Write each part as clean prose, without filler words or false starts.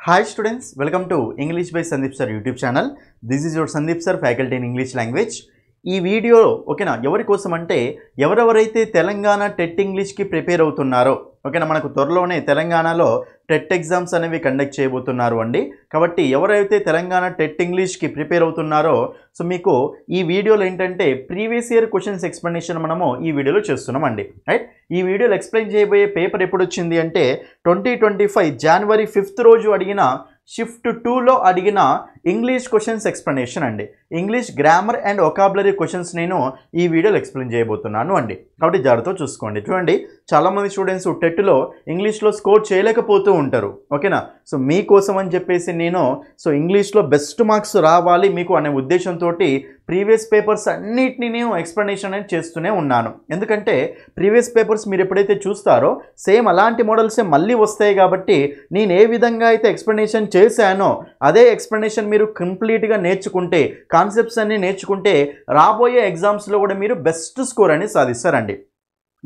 Hi students, welcome to English by Sandeep Sir YouTube channel. This is your Sandeep Sir faculty in English language. ఈ video ఓకేనా ఎవరి కోసం అంటే ఎవరెవరైతే Telangana TET English కి prepare అవుతున్నారో ఓకేనా మనకు త్వరలోనే తెలంగాణలో టెట్ ఎగ్జామ్స్ అనేవి కండక్ట్ చేయబోతున్నారు అండి. కాబట్టి ఎవరైతే తెలంగాణ టెట్ ఇంగ్లీష్ కి ప్రిపేర్ అవుతున్నారో సో మీకు ఈ వీడియోలో ఏంటంటే ప్రీవియస్ ఇయర్ క్వశ్చన్స్ ఎక్స్ప్లెనేషన్ మనము ఈ వీడియోలో చేస్తున్నాం అండి. రైట్, ఈ వీడియోలో ఎక్స్ప్లెయిన్ చేయబోయే పేపర్ ఎప్పుడు వచ్చింది అంటే 2025 జనవరి 5th రోజు అడిగిన షిఫ్ట్ 2లో అడిగిన ఇంగ్లీష్ క్వశ్చన్స్ ఎక్స్ప్లెనేషన్ అండి. English grammar and vocabulary questions నేను ఈ వీడియోలో ఎక్స్ప్లెయిన్ చేయబోతున్నాను అండి. కాబట్టి జాగ్రత్తగా చూసుకోండి. చూడండి, చాలామంది స్టూడెంట్స్ టెట్లో ఇంగ్లీష్లో స్కోర్ చేయలేకపోతూ ఉంటారు ఓకేనా. సో మీకోసం అని చెప్పేసి నేను ఇంగ్లీష్లో బెస్ట్ మార్క్స్ రావాలి మీకు అనే ఉద్దేశంతో ప్రీవియస్ పేపర్స్ అన్నిటిని నేను ఎక్స్ప్లెనేషన్ అనేది చేస్తూనే ఉన్నాను. ఎందుకంటే ప్రీవియస్ పేపర్స్ మీరు ఎప్పుడైతే చూస్తారో సేమ్ అలాంటి మోడల్సే మళ్ళీ వస్తాయి. కాబట్టి నేను ఏ విధంగా అయితే ఎక్స్ప్లెనేషన్ చేశానో అదే ఎక్స్ప్లెనేషన్ మీరు కంప్లీట్గా నేర్చుకుంటే, కాన్సెప్ట్స్ అన్ని నేర్చుకుంటే రాబోయే ఎగ్జామ్స్లో కూడా మీరు బెస్ట్ స్కోర్ అనేది సాధిస్తారండి.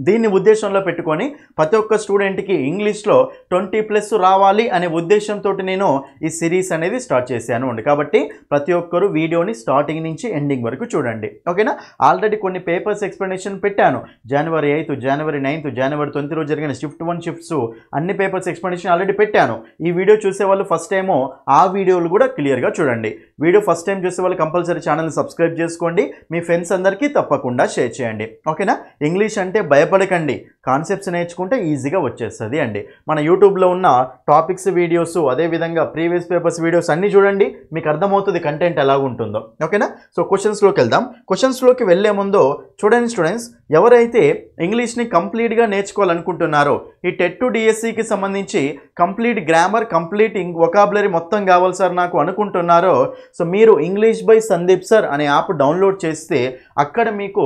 దీన్ని ఉద్దేశంలో పెట్టుకొని ప్రతి ఒక్క స్టూడెంట్కి ఇంగ్లీష్లో 20+ రావాలి అనే ఉద్దేశంతో నేను ఈ సిరీస్ అనేది స్టార్ట్ చేశాను అండి. కాబట్టి ప్రతి ఒక్కరు వీడియోని స్టార్టింగ్ నుంచి ఎండింగ్ వరకు చూడండి ఓకేనా. ఆల్రెడీ కొన్ని పేపర్స్ ఎక్స్ప్లెనేషన్ పెట్టాను. జనవరి 8, జనవరి 9, జనవరి 20 రోజు జరిగిన షిఫ్ట్ 1 షిఫ్ట్స్ అన్ని పేపర్స్ ఎక్స్ప్లెనేషన్ ఆల్రెడీ పెట్టాను. ఈ వీడియో చూసే వాళ్ళు ఫస్ట్ టైమో ఆ వీడియోలు కూడా క్లియర్గా చూడండి. వీడియో ఫస్ట్ టైం చూసే వాళ్ళు కంపల్సరీ ఛానల్ని సబ్స్క్రైబ్ చేసుకోండి. మీ ఫ్రెండ్స్ అందరికీ తప్పకుండా షేర్ చేయండి ఓకేనా. ఇంగ్లీష్ అంటే భయపడకండి, కాన్సెప్ట్స్ నేర్చుకుంటే ఈజీగా వచ్చేస్తుంది అండి. మన యూట్యూబ్లో ఉన్న టాపిక్స్ వీడియోస్ అదేవిధంగా ప్రీవియస్ పేపర్స్ వీడియోస్ అన్నీ చూడండి, మీకు అర్థమవుతుంది కంటెంట్ ఎలా ఉంటుందో ఓకేనా. సో క్వశ్చన్స్లోకి వెళ్దాం. క్వశ్చన్స్లోకి వెళ్ళే ముందు చూడండి స్టూడెంట్స్, ఎవరైతే ఇంగ్లీష్ని కంప్లీట్గా నేర్చుకోవాలనుకుంటున్నారో ఈ టెట్ టు డిఎస్సికి సంబంధించి కంప్లీట్ గ్రామర్, కంప్లీట్ వొకాబులరీ మొత్తం కావాలి సార్ నాకు అనుకుంటున్నారో సో మీరు ఇంగ్లీష్ బై సందీప్ సార్ అనే యాప్ డౌన్లోడ్ చేస్తే అక్కడ మీకు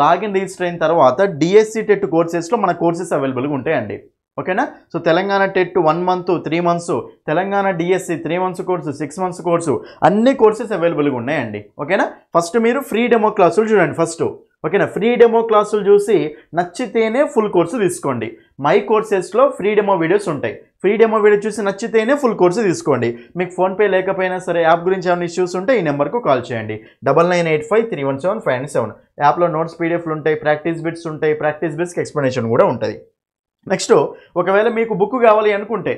లాగిన్ రిజిస్టర్ అయిన తర్వాత డిఎస్సి టెట్ కోర్సెస్లో మన కోర్సెస్ అవైలబుల్గా ఉంటాయండి ఓకేనా. So Telangana TET 1 month 3 months, Telangana DSC 3 months course, 6 months course, అన్ని కోర్సెస్ అవైలబుల్గా ఉన్నాయండి ఓకేనా. ఫస్ట్ మీరు ఫ్రీ డెమో క్లాసులు చూడండి ఫస్ట్ ఓకేనా. ఫ్రీ డెమో క్లాసులు చూసి నచ్చితేనే ఫుల్ కోర్సు తీసుకోండి. మై కోర్సెస్లో ఫ్రీ డెమో వీడియోస్ ఉంటాయి. ఫ్రీ డెమో వీడియో చూసి నచ్చితేనే ఫుల్ కోర్సు తీసుకోండి. మీకు ఫోన్పే లేకపోయినా సరే యాప్ గురించి ఏమైనా ఇష్యూస్ ఉంటే ఈ నెంబర్కు కాల్ చేయండి. 9985317597. యాప్లో నోట్స్ పీడిఎఫ్లు ఉంటాయి, ప్రాక్టీస్ బిట్స్ ఉంటాయి, ప్రాక్టీస్ బిట్స్కి ఎక్స్ప్లెనేషన్ కూడా ఉంటుంది. నెక్స్ట్, ఒకవేళ మీకు బుక్ కావాలి అనుకుంటే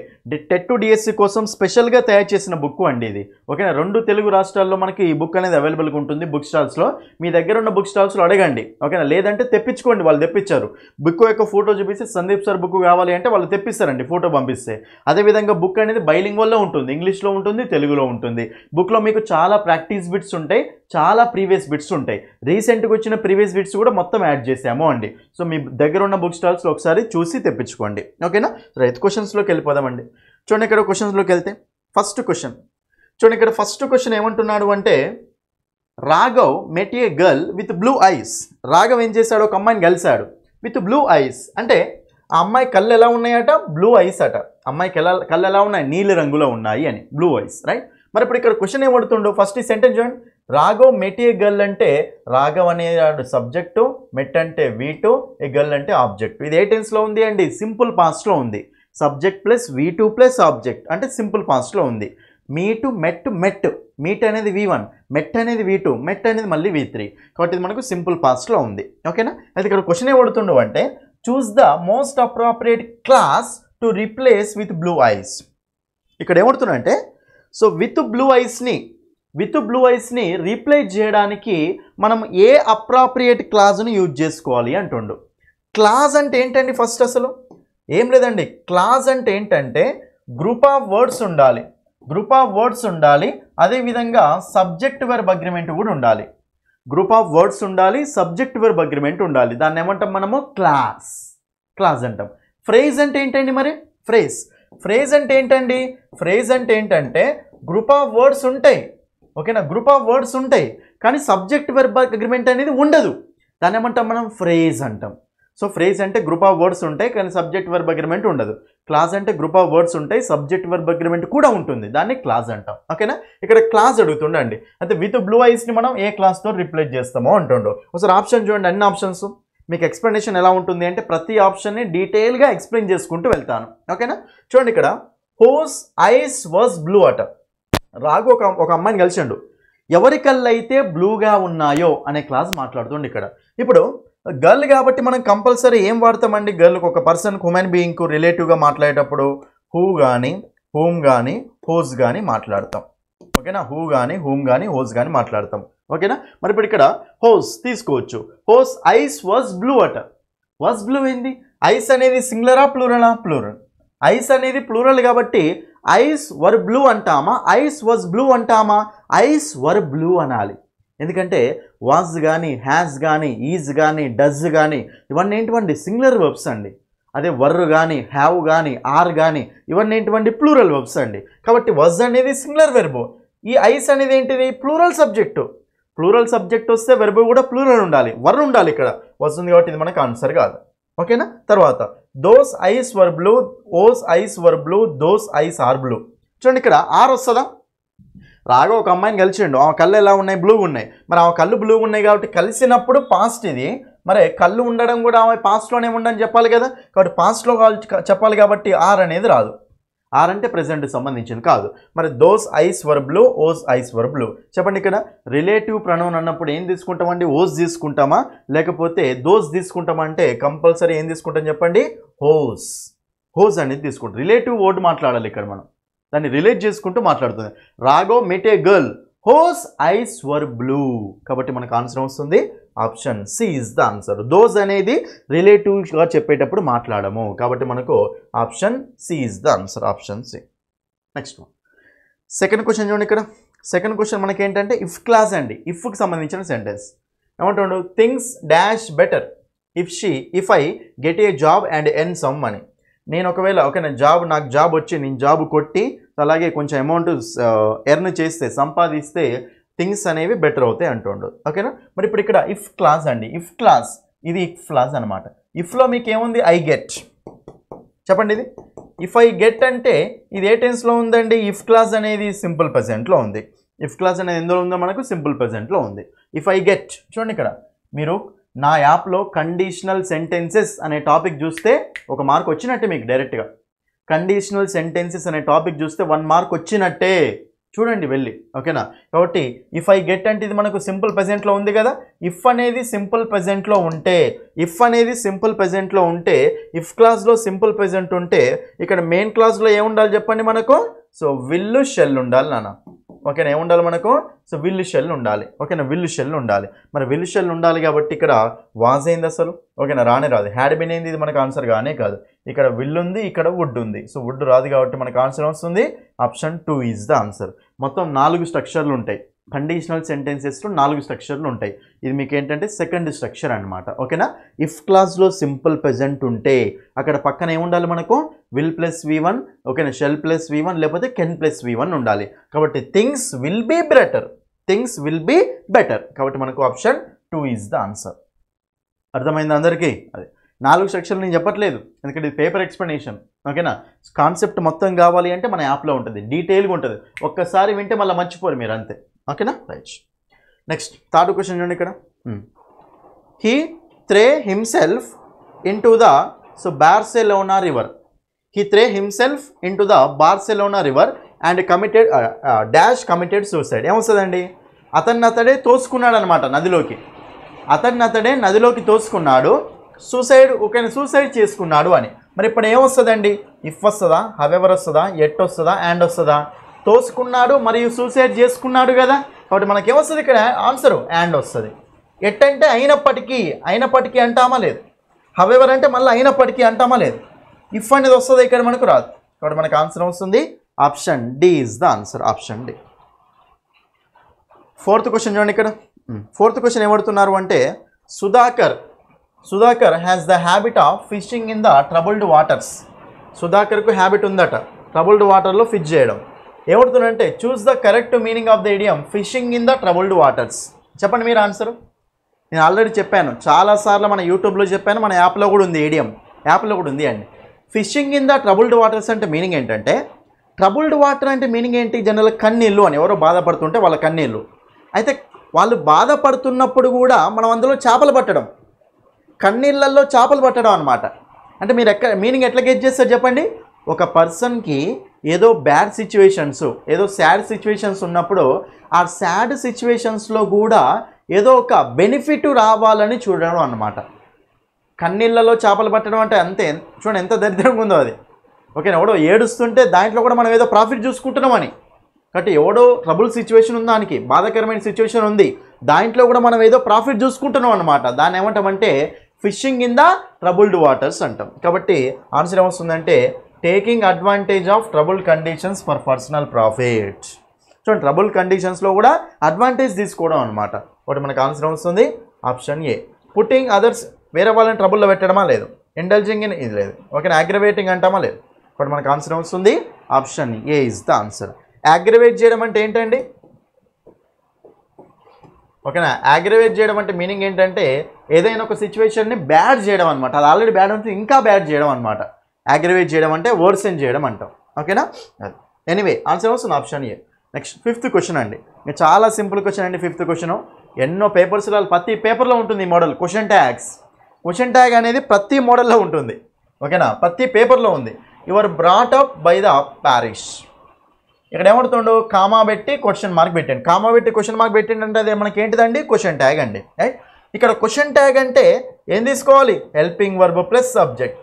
టెట్ టు డిఎస్సి కోసం స్పెషల్గా తయారు చేసిన బుక్ అండి ఇది ఓకేనా. 2 తెలుగు రాష్ట్రాల్లో మనకి ఈ బుక్ అనేది అవైలబుల్గా ఉంటుంది. బుక్ స్టాల్స్లో మీ దగ్గర ఉన్న బుక్ స్టాల్స్లో అడగండి ఓకేనా. లేదంటే తెప్పించుకోండి, వాళ్ళు తెప్పించారు. బుక్ యొక్క ఫోటో చూపిస్తే సందీప్ సార్ బుక్ కావాలి అంటే వాళ్ళు తెప్పిస్తారండి ఫోటో పంపిస్తే. అదేవిధంగా బుక్ అనేది బైలింగ్వల్లో ఉంటుంది, ఇంగ్లీష్లో ఉంటుంది, తెలుగులో ఉంటుంది. బుక్లో మీకు చాలా ప్రాక్టీస్ బిట్స్ ఉంటాయి, చాలా ప్రీవియస్ బిట్స్ ఉంటాయి. రీసెంట్గా వచ్చిన ప్రీవియస్ బిట్స్ కూడా మొత్తం యాడ్ చేసాము అండి. సో మీ దగ్గర ఉన్న బుక్ స్టాల్స్లో ఒకసారి చూసి తెప్పించుకోండి ఓకేనా. రైట్, క్వశ్చన్స్లోకి వెళ్ళిపోదామండి. చూడండి, ఇక్కడ క్వశ్చన్స్లోకి వెళ్తే ఫస్ట్ క్వశ్చన్ చూడండి. ఇక్కడ ఫస్ట్ క్వశ్చన్ ఏమంటున్నాడు అంటే Raghav met a girl with blue eyes. Raghav ఏం చేశాడు, ఒక అమ్మాయిని కలిశాడు విత్ బ్లూ ఐస్. అంటే ఆ అమ్మాయి కళ్ళు ఎలా ఉన్నాయట, బ్లూ ఐస్ అట. అమ్మాయి కళ్ళు ఎలా ఉన్నాయి, నీలి రంగులో ఉన్నాయి అని, బ్లూ ఐస్ రైట్. మరి ఇప్పుడు ఇక్కడ క్వశ్చన్ ఏమడుతుండో ఫస్ట్ ఈ సెంటెన్స్ చూడండి. రాఘవ్ మెట్ ఏ గర్ల్ అంటే రాఘవ్ అనే సబ్జెక్టు, మెట్ అంటే V2, ఏ గర్ల్ అంటే ఆబ్జెక్ట్. ఇది ఏ టెన్స్లో ఉంది అండి, సింపుల్ పాస్ట్లో ఉంది. Subject plus V2 plus object అంటే సింపుల్ పాస్ట్లో ఉంది. మీటు మెట్, మీట్ అనేది V1, మెట్ అనేది V2, మెట్ అనేది మళ్ళీ V3. కాబట్టి ఇది మనకు సింపుల్ పాస్ట్లో ఉంది ఓకేనా. అయితే ఇక్కడ క్వశ్చన్ ఏమడుతుండవు అంటే choose the most appropriate class to replace with blue ice. ఇక్కడ ఏమడుతున్నా అంటే సో విత్ బ్లూ ఐస్ని రీప్లేస్ చేయడానికి మనం ఏ అప్రాప్రియేట్ క్లాజ్ను యూజ్ చేసుకోవాలి అంటుండు. క్లాజ్ అంటే ఏంటండి, ఫస్ట్ అసలు ఏం లేదండి. క్లాజ్ అంటే ఏంటంటే గ్రూప్ ఆఫ్ వర్డ్స్ ఉండాలి, అదేవిధంగా సబ్జెక్ట్ వెర్బ్ అగ్రిమెంట్ కూడా ఉండాలి. గ్రూప్ ఆఫ్ వర్డ్స్ ఉండాలి, సబ్జెక్ట్ వెర్బ్ అగ్రిమెంట్ ఉండాలి. దాన్ని ఏమంటాం మనము, క్లాజ్ అంటాం. ఫ్రేజ్ అంటే ఏంటండి, మరి ఫ్రేజ్ అంటే ఏంటంటే గ్రూప్ ఆఫ్ వర్డ్స్ ఉంటాయి ఓకేనా. గ్రూప్ ఆఫ్ వర్డ్స్ ఉంటాయి కానీ సబ్జెక్ట్ వెర్బ్ అగ్రిమెంట్ అనేది ఉండదు. దాన్ని ఏమంటాం మనం, ఫ్రేజ్ అంటాం. సో ఫ్రేజ్ అంటే గ్రూప్ ఆఫ్ వర్డ్స్ ఉంటాయి కానీ సబ్జెక్ట్ వెర్బ్ అగ్రిమెంట్ ఉండదు. క్లాజ్ అంటే గ్రూప్ ఆఫ్ వర్డ్స్ ఉంటాయి, సబ్జెక్ట్ వెర్బ్ అగ్రిమెంట్ కూడా ఉంటుంది, దాన్ని క్లాజ్ అంటాం ఓకేనా. ఇక్కడ క్లాజ్ అడుగుతుండండి. అయితే విత్ బ్లూ ఐస్ని మనం ఏ క్లాస్తో రిప్లేస్ చేస్తామో అంటుండో. ఒకసారి ఆప్షన్ చూడండి, అన్ని ఆప్షన్స్ మీకు ఎక్స్ప్లెనేషన్ ఎలా ఉంటుంది అంటే ప్రతి ఆప్షన్ని డీటెయిల్గా ఎక్స్ప్లెయిన్ చేసుకుంటూ వెళ్తాను ఓకేనా. చూడండి, ఇక్కడ హూస్ ఐస్ వాజ్ బ్లూ అట. రాఘు ఒక అమ్మాయిని కలిసిండు. ఎవరి కళ్ళు అయితే బ్లూగా ఉన్నాయో అనే క్లాస్ మాట్లాడుతుండే ఇక్కడ. ఇప్పుడు గర్ల్ కాబట్టి మనం కంపల్సరీ ఏం వాడతామండి? గర్ల్కి ఒక పర్సన్ హ్యూమన్ బీయింగ్కు రిలేటివ్గా మాట్లాడేటప్పుడు హూ కానీ హూమ్ కానీ హోస్ కానీ మాట్లాడతాం. ఓకేనా? హూ కానీ హూమ్ కానీ హోస్ కానీ మాట్లాడతాం. ఓకేనా? మరి ఇప్పుడు ఇక్కడ హోస్ తీసుకోవచ్చు. హోస్ ఐస్ వాజ్ బ్లూ అట. వాజ్ బ్లూ ఏంది? ఐస్ అనేది సింగులరా ప్లూరలా? ప్లూరల్. ఐస్ అనేది ప్లూరల్ కాబట్టి ఐస్ వర్ బ్లూ అంటామా, ఐస్ వాజ్ బ్లూ అంటామా? ఐస్ వర్ బ్లూ అనాలి. ఎందుకంటే వాజ్ కానీ హ్యాస్ కానీ ఈజ్ కానీ డజ్ కానీ ఇవన్నీ ఏంటివండి? సింగులర్ వర్బ్స్ అండి. అదే వర్ కానీ హ్యావ్ కానీ ఆర్ కానీ ఇవన్నీ ఏంటివండి? ప్లూరల్ వర్బ్స్ అండి. కాబట్టి వజ్ అనేది సింగులర్ వెర్బ్. ఈ ఐస్ అనేది ఏంటిది? Plural subject. ప్లూరల్ సబ్జెక్ట్ వస్తే వెర్బ్ కూడా ప్లూరల్ ఉండాలి, వర్ ఉండాలి. ఇక్కడ వస్తుంది కాబట్టి ఇది మనకు ఆన్సర్ కాదు. ఓకేనా? తర్వాత those eyes were blue, those eyes were blue, those eyes are blue. చూడండి ఇక్కడ ఆర్ వస్తుందా? రాగా ఒక అమ్మాయిని కలిసిండు. ఆమె కళ్ళు ఎలా ఉన్నాయి? బ్లూ ఉన్నాయి. మరి ఆమె కళ్ళు బ్లూ ఉన్నాయి కాబట్టి కలిసినప్పుడు పాస్ట్ ఇది. మరి కళ్ళు ఉండడం కూడా ఆమె పాస్ట్లోనే ఉండని చెప్పాలి కదా. కాబట్టి పాస్ట్లో చెప్పాలి కాబట్టి ఆర్ అనేది రాదు. ఆర్ అంటే ప్రెజెంట్కి సంబంధించింది కాదు. మరి those eyes were blue, those eyes were blue. చెప్పండి ఇక్కడ రిలేటివ్ ప్రొనౌన్ అన్నప్పుడు ఏం తీసుకుంటామండి? ఓస్ తీసుకుంటామా లేకపోతే దోస్ తీసుకుంటామా అంటే కంపల్సరీ ఏం తీసుకుంటాం చెప్పండి? హోస్. హోస్ అనేది తీసుకుంటాం. రిలేటివ్ వర్డ్ మాట్లాడాలి ఇక్కడ మనం. దాన్ని రిలేట్ చేసుకుంటూ మాట్లాడుతుంది. Raghav met a girl whose eyes were blue. కాబట్టి మనకు ఆన్సర్ వస్తుంది option C is the answer. Those అనేది రిలేటివ్గా చెప్పేటప్పుడు మాట్లాడము కాబట్టి మనకు option C is the answer. Option C. Next second question చూడండి ఇక్కడ. సెకండ్ క్వశ్చన్ మనకి ఏంటంటే ఇఫ్ క్లాస్ అండి. ఇఫ్కి సంబంధించిన సెంటెన్స్ ఏమంటాడు? Things dash better if I get a job and earn some money. నేను ఒకవేళ నాకు జాబ్ వచ్చి నేను జాబ్ కొట్టి అలాగే కొంచెం అమౌంట్ ఎర్న్ చేస్తే సంపాదిస్తే థింగ్స్ అనేవి బెటర్ అవుతాయి అంటుండు. ఓకేనా? మరి ఇప్పుడు ఇక్కడ ఇఫ్ క్లాస్ అండి. ఇఫ్ క్లాస్ ఇది ఇఫ్ క్లాస్ అనమాట. ఇఫ్లో మీకు ఏముంది? I get. చెప్పండి ఇది ఇఫ్ ఐ గెట్ అంటే ఇది ఏ టెన్స్లో ఉందండి? ఇఫ్ క్లాస్ అనేది సింపుల్ ప్రెజెంట్లో ఉంది. ఇఫ్ క్లాస్ అనేది ఎందులో ఉందో మనకు సింపుల్ ప్రెజెంట్లో ఉంది. ఇఫ్ ఐ గెట్ చూడండి ఇక్కడ మీరు నా యాప్లో కండిషనల్ సెంటెన్సెస్ అనే టాపిక్ చూస్తే 1 మార్క్ వచ్చినట్టే మీకు డైరెక్ట్గా. కండిషనల్ సెంటెన్సెస్ అనే టాపిక్ చూస్తే 1 మార్క్ వచ్చినట్టే. చూడండి వెళ్ళి. ఓకేనా? కాబట్టి ఇఫ్ ఐ గెట్ అంటే ఇది మనకు సింపుల్ ప్రెజెంట్లో ఉంది కదా. ఇఫ్ అనేది సింపుల్ ప్రెజెంట్లో ఉంటే ఇఫ్ క్లాస్లో సింపుల్ ప్రెజెంట్ ఉంటే ఇక్కడ మెయిన్ క్లాస్లో ఏముండాలి చెప్పండి మనకు? సో విల్లు షెల్ ఉండాలి నాన్న. ఓకేనా? ఏముండాలి మనకు? సో విల్లు షెల్ ఉండాలి. ఓకేనా? విల్లు షెల్ ఉండాలి. మరి విల్లు షెల్ ఉండాలి కాబట్టి ఇక్కడ వాజ్ అయింది అసలు. ఓకేనా? రానే రాదు. హ్యాడ్ బిన్ అయింది, ఇది మనకు ఆన్సర్ కానే కాదు. ఇక్కడ విల్ ఉంది, ఇక్కడ వుడ్ ఉంది. సో వుడ్ రాదు కాబట్టి మనకు ఆన్సర్ వస్తుంది ఆప్షన్ 2 ఈజ్ ద ఆన్సర్. మొత్తం 4 స్ట్రక్చర్లు ఉంటాయి. కండిషనల్ సెంటెన్సెస్లో 4 స్ట్రక్చర్లు ఉంటాయి. ఇది మీకు ఏంటంటే సెకండ్ స్ట్రక్చర్ అనమాట. ఓకేనా? ఇఫ్ క్లాస్లో సింపుల్ ప్రెజెంట్ ఉంటే అక్కడ పక్కన ఏముండాలి మనకు? విల్ ప్లస్ V1, ఓకేనా, షెల్ ప్లస్ V1 లేకపోతే కెన్ ప్లస్ V1 ఉండాలి. కాబట్టి థింగ్స్ విల్ బీ బెటర్. కాబట్టి మనకు ఆప్షన్ 2 ఈజ్ ద ఆన్సర్. అర్థమైంది అందరికీ? అదే 4 స్ట్రక్చర్లు నేను చెప్పట్లేదు ఎందుకంటే ఇది పేపర్ ఎక్స్ప్లెనేషన్. ఓకేనా? కాన్సెప్ట్ మొత్తం కావాలి అంటే మన యాప్లో ఉంటుంది, డీటెయిల్గా ఉంటుంది. ఒక్కసారి వింటే మళ్ళీ మర్చిపోరు మీరు అంతే. ఓకేనా? రైట్. నెక్స్ట్ థర్డ్ క్వశ్చన్ చూడండి ఇక్కడ. He threw himself into the Barcelona river. He threw himself into the Barcelona river and committed suicide. ఏమొస్తుందండి? అతడే తోసుకున్నాడు అనమాట నదిలోకి. అతడే నదిలోకి తోసుకున్నాడు. సూసైడ్, ఓకేనా, సూసైడ్ చేసుకున్నాడు అని. మరి ఇప్పుడు ఏమొస్తుందండి? ఇఫ్ వస్తుందా, హవెవర్ వస్తుందా, ఎట్ వస్తుందా, అండ్ వస్తుందా? తోసుకున్నాడు మరియు సూసైడ్ చేసుకున్నాడు కదా. కాబట్టి మనకేమొస్తుంది ఇక్కడ? ఆన్సరు అండ్ వస్తుంది. ఎట్ అంటే అయినప్పటికీ అంటామా లేదు. హవెవర్ అంటే మళ్ళీ అయినప్పటికీ అంటామా లేదు. ఇఫ్ అనేది వస్తుంది ఇక్కడ మనకు రాదు. కాబట్టి మనకు ఆన్సర్ వస్తుంది option D is the answer. Option D. Fourth question చూడండి ఇక్కడ. ఫోర్త్ క్వశ్చన్ ఏమడుతున్నారు అంటే Sudhakar has the habit of fishing in the troubled waters. సుధాకర్కు హ్యాబిట్ ఉందట ట్రబుల్డ్ వాటర్లో ఫిష్ చేయడం. ఏమడుతుందంటే choose the correct meaning of the idiom fishing in the troubled waters. చెప్పండి మీరు ఆన్సరు. నేను ఆల్రెడీ చెప్పాను చాలాసార్లు, మన యూట్యూబ్లో చెప్పాను, మన యాప్లో కూడా ఉంది, ఇడియం యాప్లో కూడా ఉంది అండి. Fishing in the troubled waters అంటే మీనింగ్ ఏంటంటే, ట్రబుల్డ్ వాటర్ అంటే మీనింగ్ ఏంటి? జనరల్ కన్నీళ్ళు అని, ఎవరో బాధపడుతుంటే వాళ్ళ కన్నీళ్ళు. అయితే వాళ్ళు బాధపడుతున్నప్పుడు కూడా మనం అందులో చేపలు పట్టడం, కన్నీళ్ళల్లో చేపలు పట్టడం అనమాట. అంటే మీరు మీనింగ్ ఎట్లా గెట్ చేస్తారు చెప్పండి? ఒక పర్సన్కి ఏదో బ్యాడ్ సిచ్యువేషన్స్, ఏదో సాడ్ సిచ్యువేషన్స్ ఉన్నప్పుడు ఆ సాడ్ సిచ్యువేషన్స్లో కూడా ఏదో ఒక బెనిఫిట్ రావాలని చూడడం అన్నమాట. కన్నీళ్ళలో చేపలు పట్టడం అంటే అంతే. చూడండి ఎంత దరిద్రంగా ఉందో అది. ఓకేనా, ఎవడో ఏడుస్తుంటే దాంట్లో కూడా మనం ఏదో ప్రాఫిట్ చూసుకుంటున్నామని. కాబట్టి ఎవడో ట్రబుల్ సిచ్యువేషన్ ఉంది, దానికి బాధాకరమైన సిచ్యువేషన్ ఉంది, దాంట్లో కూడా మనం ఏదో ప్రాఫిట్ చూసుకుంటున్నాం అనమాట. దాన్ని ఏమంటామంటే fishing in the troubled waters అంటాం. కాబట్టి ఆన్సర్ ఏమొస్తుందంటే taking advantage of trouble conditions for personal profit. చూడండి ట్రబుల్ కండిషన్స్లో కూడా అడ్వాంటేజ్ తీసుకోవడం అనమాట. ఒకటి మనకు ఆన్సర్ వస్తుంది ఆప్షన్ ఏ. పుట్టింగ్ అదర్స్, వేరే వాళ్ళని ట్రబుల్లో పెట్టడమా లేదు. ఇండల్జింగ్ ఇన్ ఇది లేదు. ఓకేనా, అగ్రవేటింగ్ అంటామా లేదు. బట్ మనకు ఆన్సర్ వస్తుంది option A is the answer. Aggravate చేయడం అంటే ఏంటండి? ఓకేనా, అగ్రవేట్ చేయడం అంటే మీనింగ్ ఏంటంటే ఏదైనా ఒక సిచ్యువేషన్ని బ్యాడ్ చేయడం అనమాట. అది ఆల్రెడీ బ్యాడ్ ఉంటుంది ఇంకా బ్యాడ్ చేయడం అనమాట. అగ్రవేట్ చేయడం అంటే వర్సెన్ చేయడం అంటాం. ఓకేనా, అది ఎనీవే ఆన్సర్ వస్తుంది option A. Next 5th question అండి. చాలా సింపుల్ క్వశ్చన్ అండి 5th క్వశ్చన్. ఎన్నో పేపర్స్లో ప్రతి పేపర్లో ఉంటుంది ఈ model. Question tags, question tag అనేది ప్రతి మోడల్లో ఉంటుంది. ఓకేనా, ప్రతి పేపర్లో ఉంది. Your brought up by the perish. ఇక్కడ ఏమవుతుండో కామా పెట్టి క్వశ్చన్ మార్క్ పెట్టండి. కామా పెట్టి క్వశ్చన్ మార్క్ పెట్టండి అంటే అది మనకి ఏంటిదండి? క్వశ్చన్ ట్యాగ్ అండి. రైట్, ఇక్కడ క్వశ్చన్ ట్యాగ్ అంటే ఏం తీసుకోవాలి? Helping verb plus subject.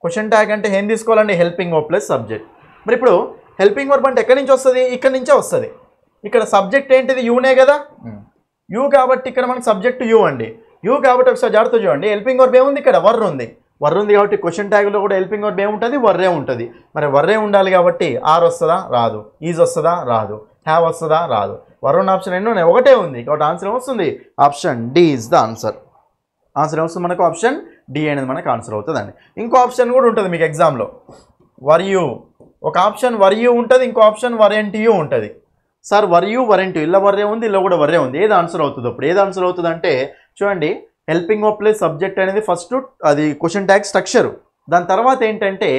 Question tag అంటే ఏం తీసుకోవాలండి? Helping verb plus subject. మరి ఇప్పుడు హెల్పింగ్ వర్బ్ అంటే ఎక్కడి నుంచి వస్తుంది? ఇక్కడ నుంచే వస్తుంది. ఇక్కడ సబ్జెక్ట్ ఏంటిది? యూనే కదా, యూ కాబట్టి ఇక్కడ మనకు సబ్జెక్ట్ యూ అండి. యూ కాబట్టి ఒకసారి జాగ్రత్త చూడండి. హెల్పింగ్ వర్బ్ ఏముంది? ఇక్కడ వర్ ఉంది. వర్ ఉంది కాబట్టి క్వశ్చన్ ట్యాగ్లో కూడా హెల్పింగ్ వర్బ్ ఏముంటుంది? వర్రే ఉంటుంది. మరి వర్రే ఉండాలి కాబట్టి ఆర్ వస్తుందా? రాదు. ఈజ్ వస్తుందా? రాదు. హ్యావ్ వస్తుందా? రాదు. వర్ ఉన్న ఆప్షన్ ఎన్నో ఉన్నాయి? ఒకటే ఉంది. కాబట్టి ఆన్సర్ ఏమొస్తుంది? Option D is the answer. Answer ఏమొస్తుంది మనకు? ఆప్షన్ డి అనేది మనకు ఆన్సర్ అవుతుందండి. ఇంకో ఆప్షన్ కూడా ఉంటుంది మీకు ఎగ్జామ్లో. వర్ యూ, ఒక ఆప్షన్ వర్ యూ ఉంటుంది, ఇంకో ఆప్షన్ వరెంట్ యూ ఉంటుంది. Sir were you weren't you, ఇలా వర్రే ఉంది, ఇలా కూడా వర్రే ఉంది, ఏది ఆన్సర్ అవుతుంది? అప్పుడు ఏది ఆన్సర్ అవుతుంది అంటే చూడండి, హెల్పింగ్ వర్బ్ ప్లస్ సబ్జెక్ట్ అనేది ఫస్ట్ అది క్వశ్చన్ ట్యాగ్ స్ట్రక్చరు. దాని తర్వాత ఏంటంటే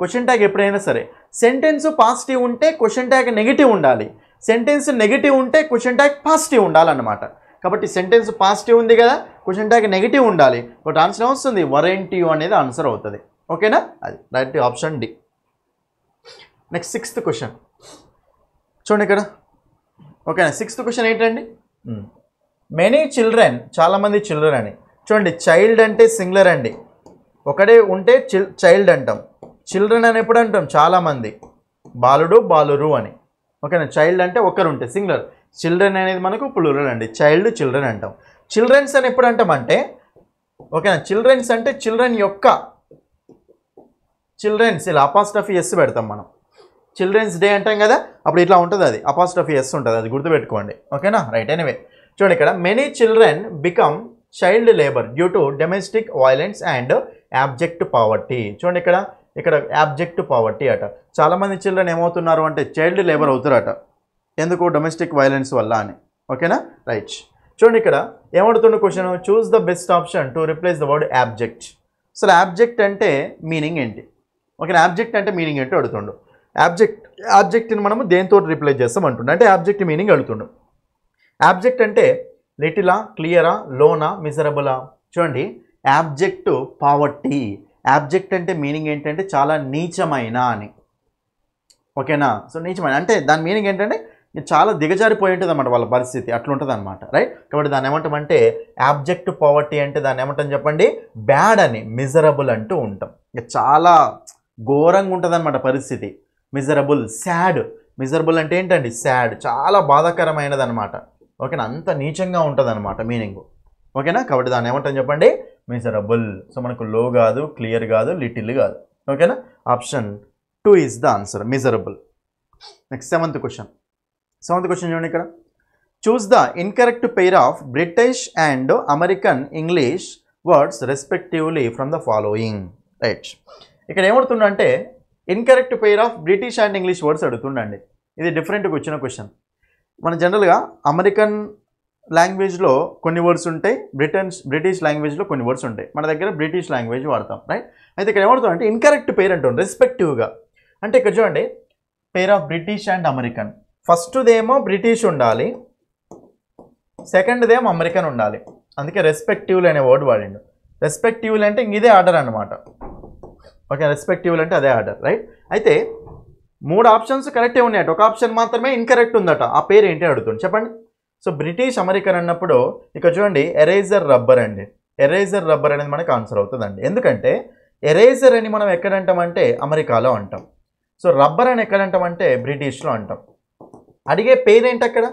క్వశ్చన్ ట్యాగ్ ఎప్పుడైనా సరే సెంటెన్స్ పాజిటివ్ ఉంటే క్వశ్చన్ ట్యాగ్ నెగిటివ్ ఉండాలి, సెంటెన్స్ నెగిటివ్ ఉంటే క్వశ్చన్ ట్యాగ్ పాజిటివ్ ఉండాలన్నమాట. కాబట్టి సెంటెన్స్ పాజిటివ్ ఉంది కదా, క్వశ్చన్ ట్యాగ్ నెగిటివ్ ఉండాలి. బట్ ఆన్సర్ వస్తుంది వరెంట్ యూ అనేది ఆన్సర్ అవుతుంది. ఓకేనా, అది right option D. Next 6th question చూడండి ఇక్కడ. ఓకేనా, 6th క్వశ్చన్ ఏంటండి? మెనీ చిల్డ్రన్, చాలామంది చిల్డ్రన్ అని. చూడండి చైల్డ్ అంటే సింగులర్ అండి, ఒకడే ఉంటే చైల్డ్ అంటాం. చిల్డ్రన్ అని ఎప్పుడు అంటాం? చాలామంది, బాలుడు బాలురు అని. ఓకేనా, చైల్డ్ అంటే ఒకరు ఉంటే సింగులర్, చిల్డ్రన్ అనేది మనకు ప్లూరల్ అండి. చైల్డ్ చిల్డ్రన్ అంటాం. చిల్డ్రన్స్ అని ఎప్పుడు అంటాం అంటే ఓకేనా, చిల్డ్రన్స్ అంటే చిల్డ్రన్ యొక్క, చిల్డ్రన్స్ ఇలా అపాస్ట్రఫీ ఎస్ పెడతాం మనం. చిల్డ్రన్స్ డే అంటాం కదా, అప్పుడు ఇట్లా ఉంటుంది, అది అపాస్ట్రఫీ ఎస్ ఉంటుంది, అది గుర్తుపెట్టుకోండి. ఓకేనా, రైట్. ఎనీవే చూడండి ఇక్కడ many children become child labour due to domestic violence and abject poverty. చూడండి ఇక్కడ యాబ్జెక్ట్ పావర్టీ అట. చాలామంది చిల్డ్రన్ ఏమవుతున్నారు అంటే చైల్డ్ లేబర్ అవుతారట. ఎందుకు? డొమెస్టిక్ వైలెన్స్ వల్ల అని. ఓకేనా, రైట్. చూడండి ఇక్కడ ఏమడుతుండే question, choose the best option to replace the word abject. అసలు యాబ్జెక్ట్ అంటే మీనింగ్ ఏంటి? ఓకేనా, యాబ్జెక్ట్ అంటే మీనింగ్ ఏంటో అడుగుతుండు. యాబ్జెక్ట్ని మనము దేంతో రిప్లేస్ చేస్తాం అంటుండే, అంటే యాబ్జెక్ట్ మీనింగ్ అడుగుతుండు. యాబ్జెక్ట్ అంటే లిటిలా, క్లియరా, లోనా, మిజరబులా. చూడండి యాబ్జెక్ట్ పావర్టీ. యాబ్జెక్ట్ అంటే మీనింగ్ ఏంటంటే చాలా నీచమైన అని. ఓకేనా, సో నీచమైన అంటే దాని మీనింగ్ ఏంటంటే చాలా దిగజారిపోయి ఉంటుంది అన్నమాట వాళ్ళ పరిస్థితి, అట్లుంటుంది అనమాట. రైట్, కాబట్టి దాన్ని ఏమంటామంటే యాబ్జెక్ట్ పావర్టీ అంటే దాన్ని ఏమంటాం చెప్పండి? బ్యాడ్ అని, మిజరబుల్ అంటూ ఉంటాం. చాలా ఘోరంగా ఉంటుంది అనమాట పరిస్థితి. Miserable, sad. మిజరబుల్ అంటే ఏంటండి? సాడ్, చాలా బాధాకరమైనది అనమాట. ఓకేనా, అంత నీచంగా ఉంటుంది అనమాట మీనింగ్. ఓకేనా, కాబట్టి దాన్ని ఏమంటాం చెప్పండి? మిజరబుల్. సో మనకు లో కాదు, క్లియర్ కాదు, లిటిల్ కాదు. ఓకేనా, option 2 is the answer, miserable. Next 7th question. 7th question చూడండి ఇక్కడ. Choose the incorrect pair of British and American English words respectively from the following. Right, ఇక్కడ ఏమవుతుందంటే incorrect pair of British and English words అడుగుతుండండి. ఇది డిఫరెంట్గా వచ్చిన question. మన జనరల్గా అమెరికన్ లాంగ్వేజ్లో కొన్ని వర్డ్స్ ఉంటాయి, బ్రిటిష్ లాంగ్వేజ్లో కొన్ని వర్డ్స్ ఉంటాయి. మన దగ్గర బ్రిటిష్ లాంగ్వేజ్ వాడతాం. రైట్, అయితే ఇక్కడ ఏమవుతుంది అంటే ఇన్కరెక్ట్ పెయిర్ అంటాం రెస్పెక్టివ్గా. అంటే ఇక్కడ చూడండి pair of British and American. ఫస్ట్దేమో బ్రిటిష్ ఉండాలి, సెకండ్దేమో అమెరికన్ ఉండాలి. అందుకే రెస్పెక్టివ్లీ అనే వర్డ్ వాడిండు. రెస్పెక్టివ్లీ అంటే ఇదే ఆర్డర్ అనమాట. ఓకే, రెస్పెక్టివ్లీ అంటే అదే ఆర్డర్. రైట్, అయితే 3 ఆప్షన్స్ కరెక్టే ఉన్నాయట, ఒక ఆప్షన్ మాత్రమే ఇన్కరెక్ట్ ఉందట. ఆ పేరు ఏంటి అడుగుతుంది చెప్పండి. సో బ్రిటిష్ అమెరికన్ అన్నప్పుడు ఇక్కడ చూడండి ఎరేజర్ రబ్బర్ అండి. ఎరేజర్ రబ్బర్ అనేది మనకు ఆన్సర్ అవుతుందండి. ఎందుకంటే ఎరేజర్ అని మనం ఎక్కడ అంటామంటే అమెరికాలో అంటాం. సో రబ్బర్ అని ఎక్కడ అంటామంటే బ్రిటిష్లో అంటాం. అడిగే పేరు ఏంటి అక్కడ?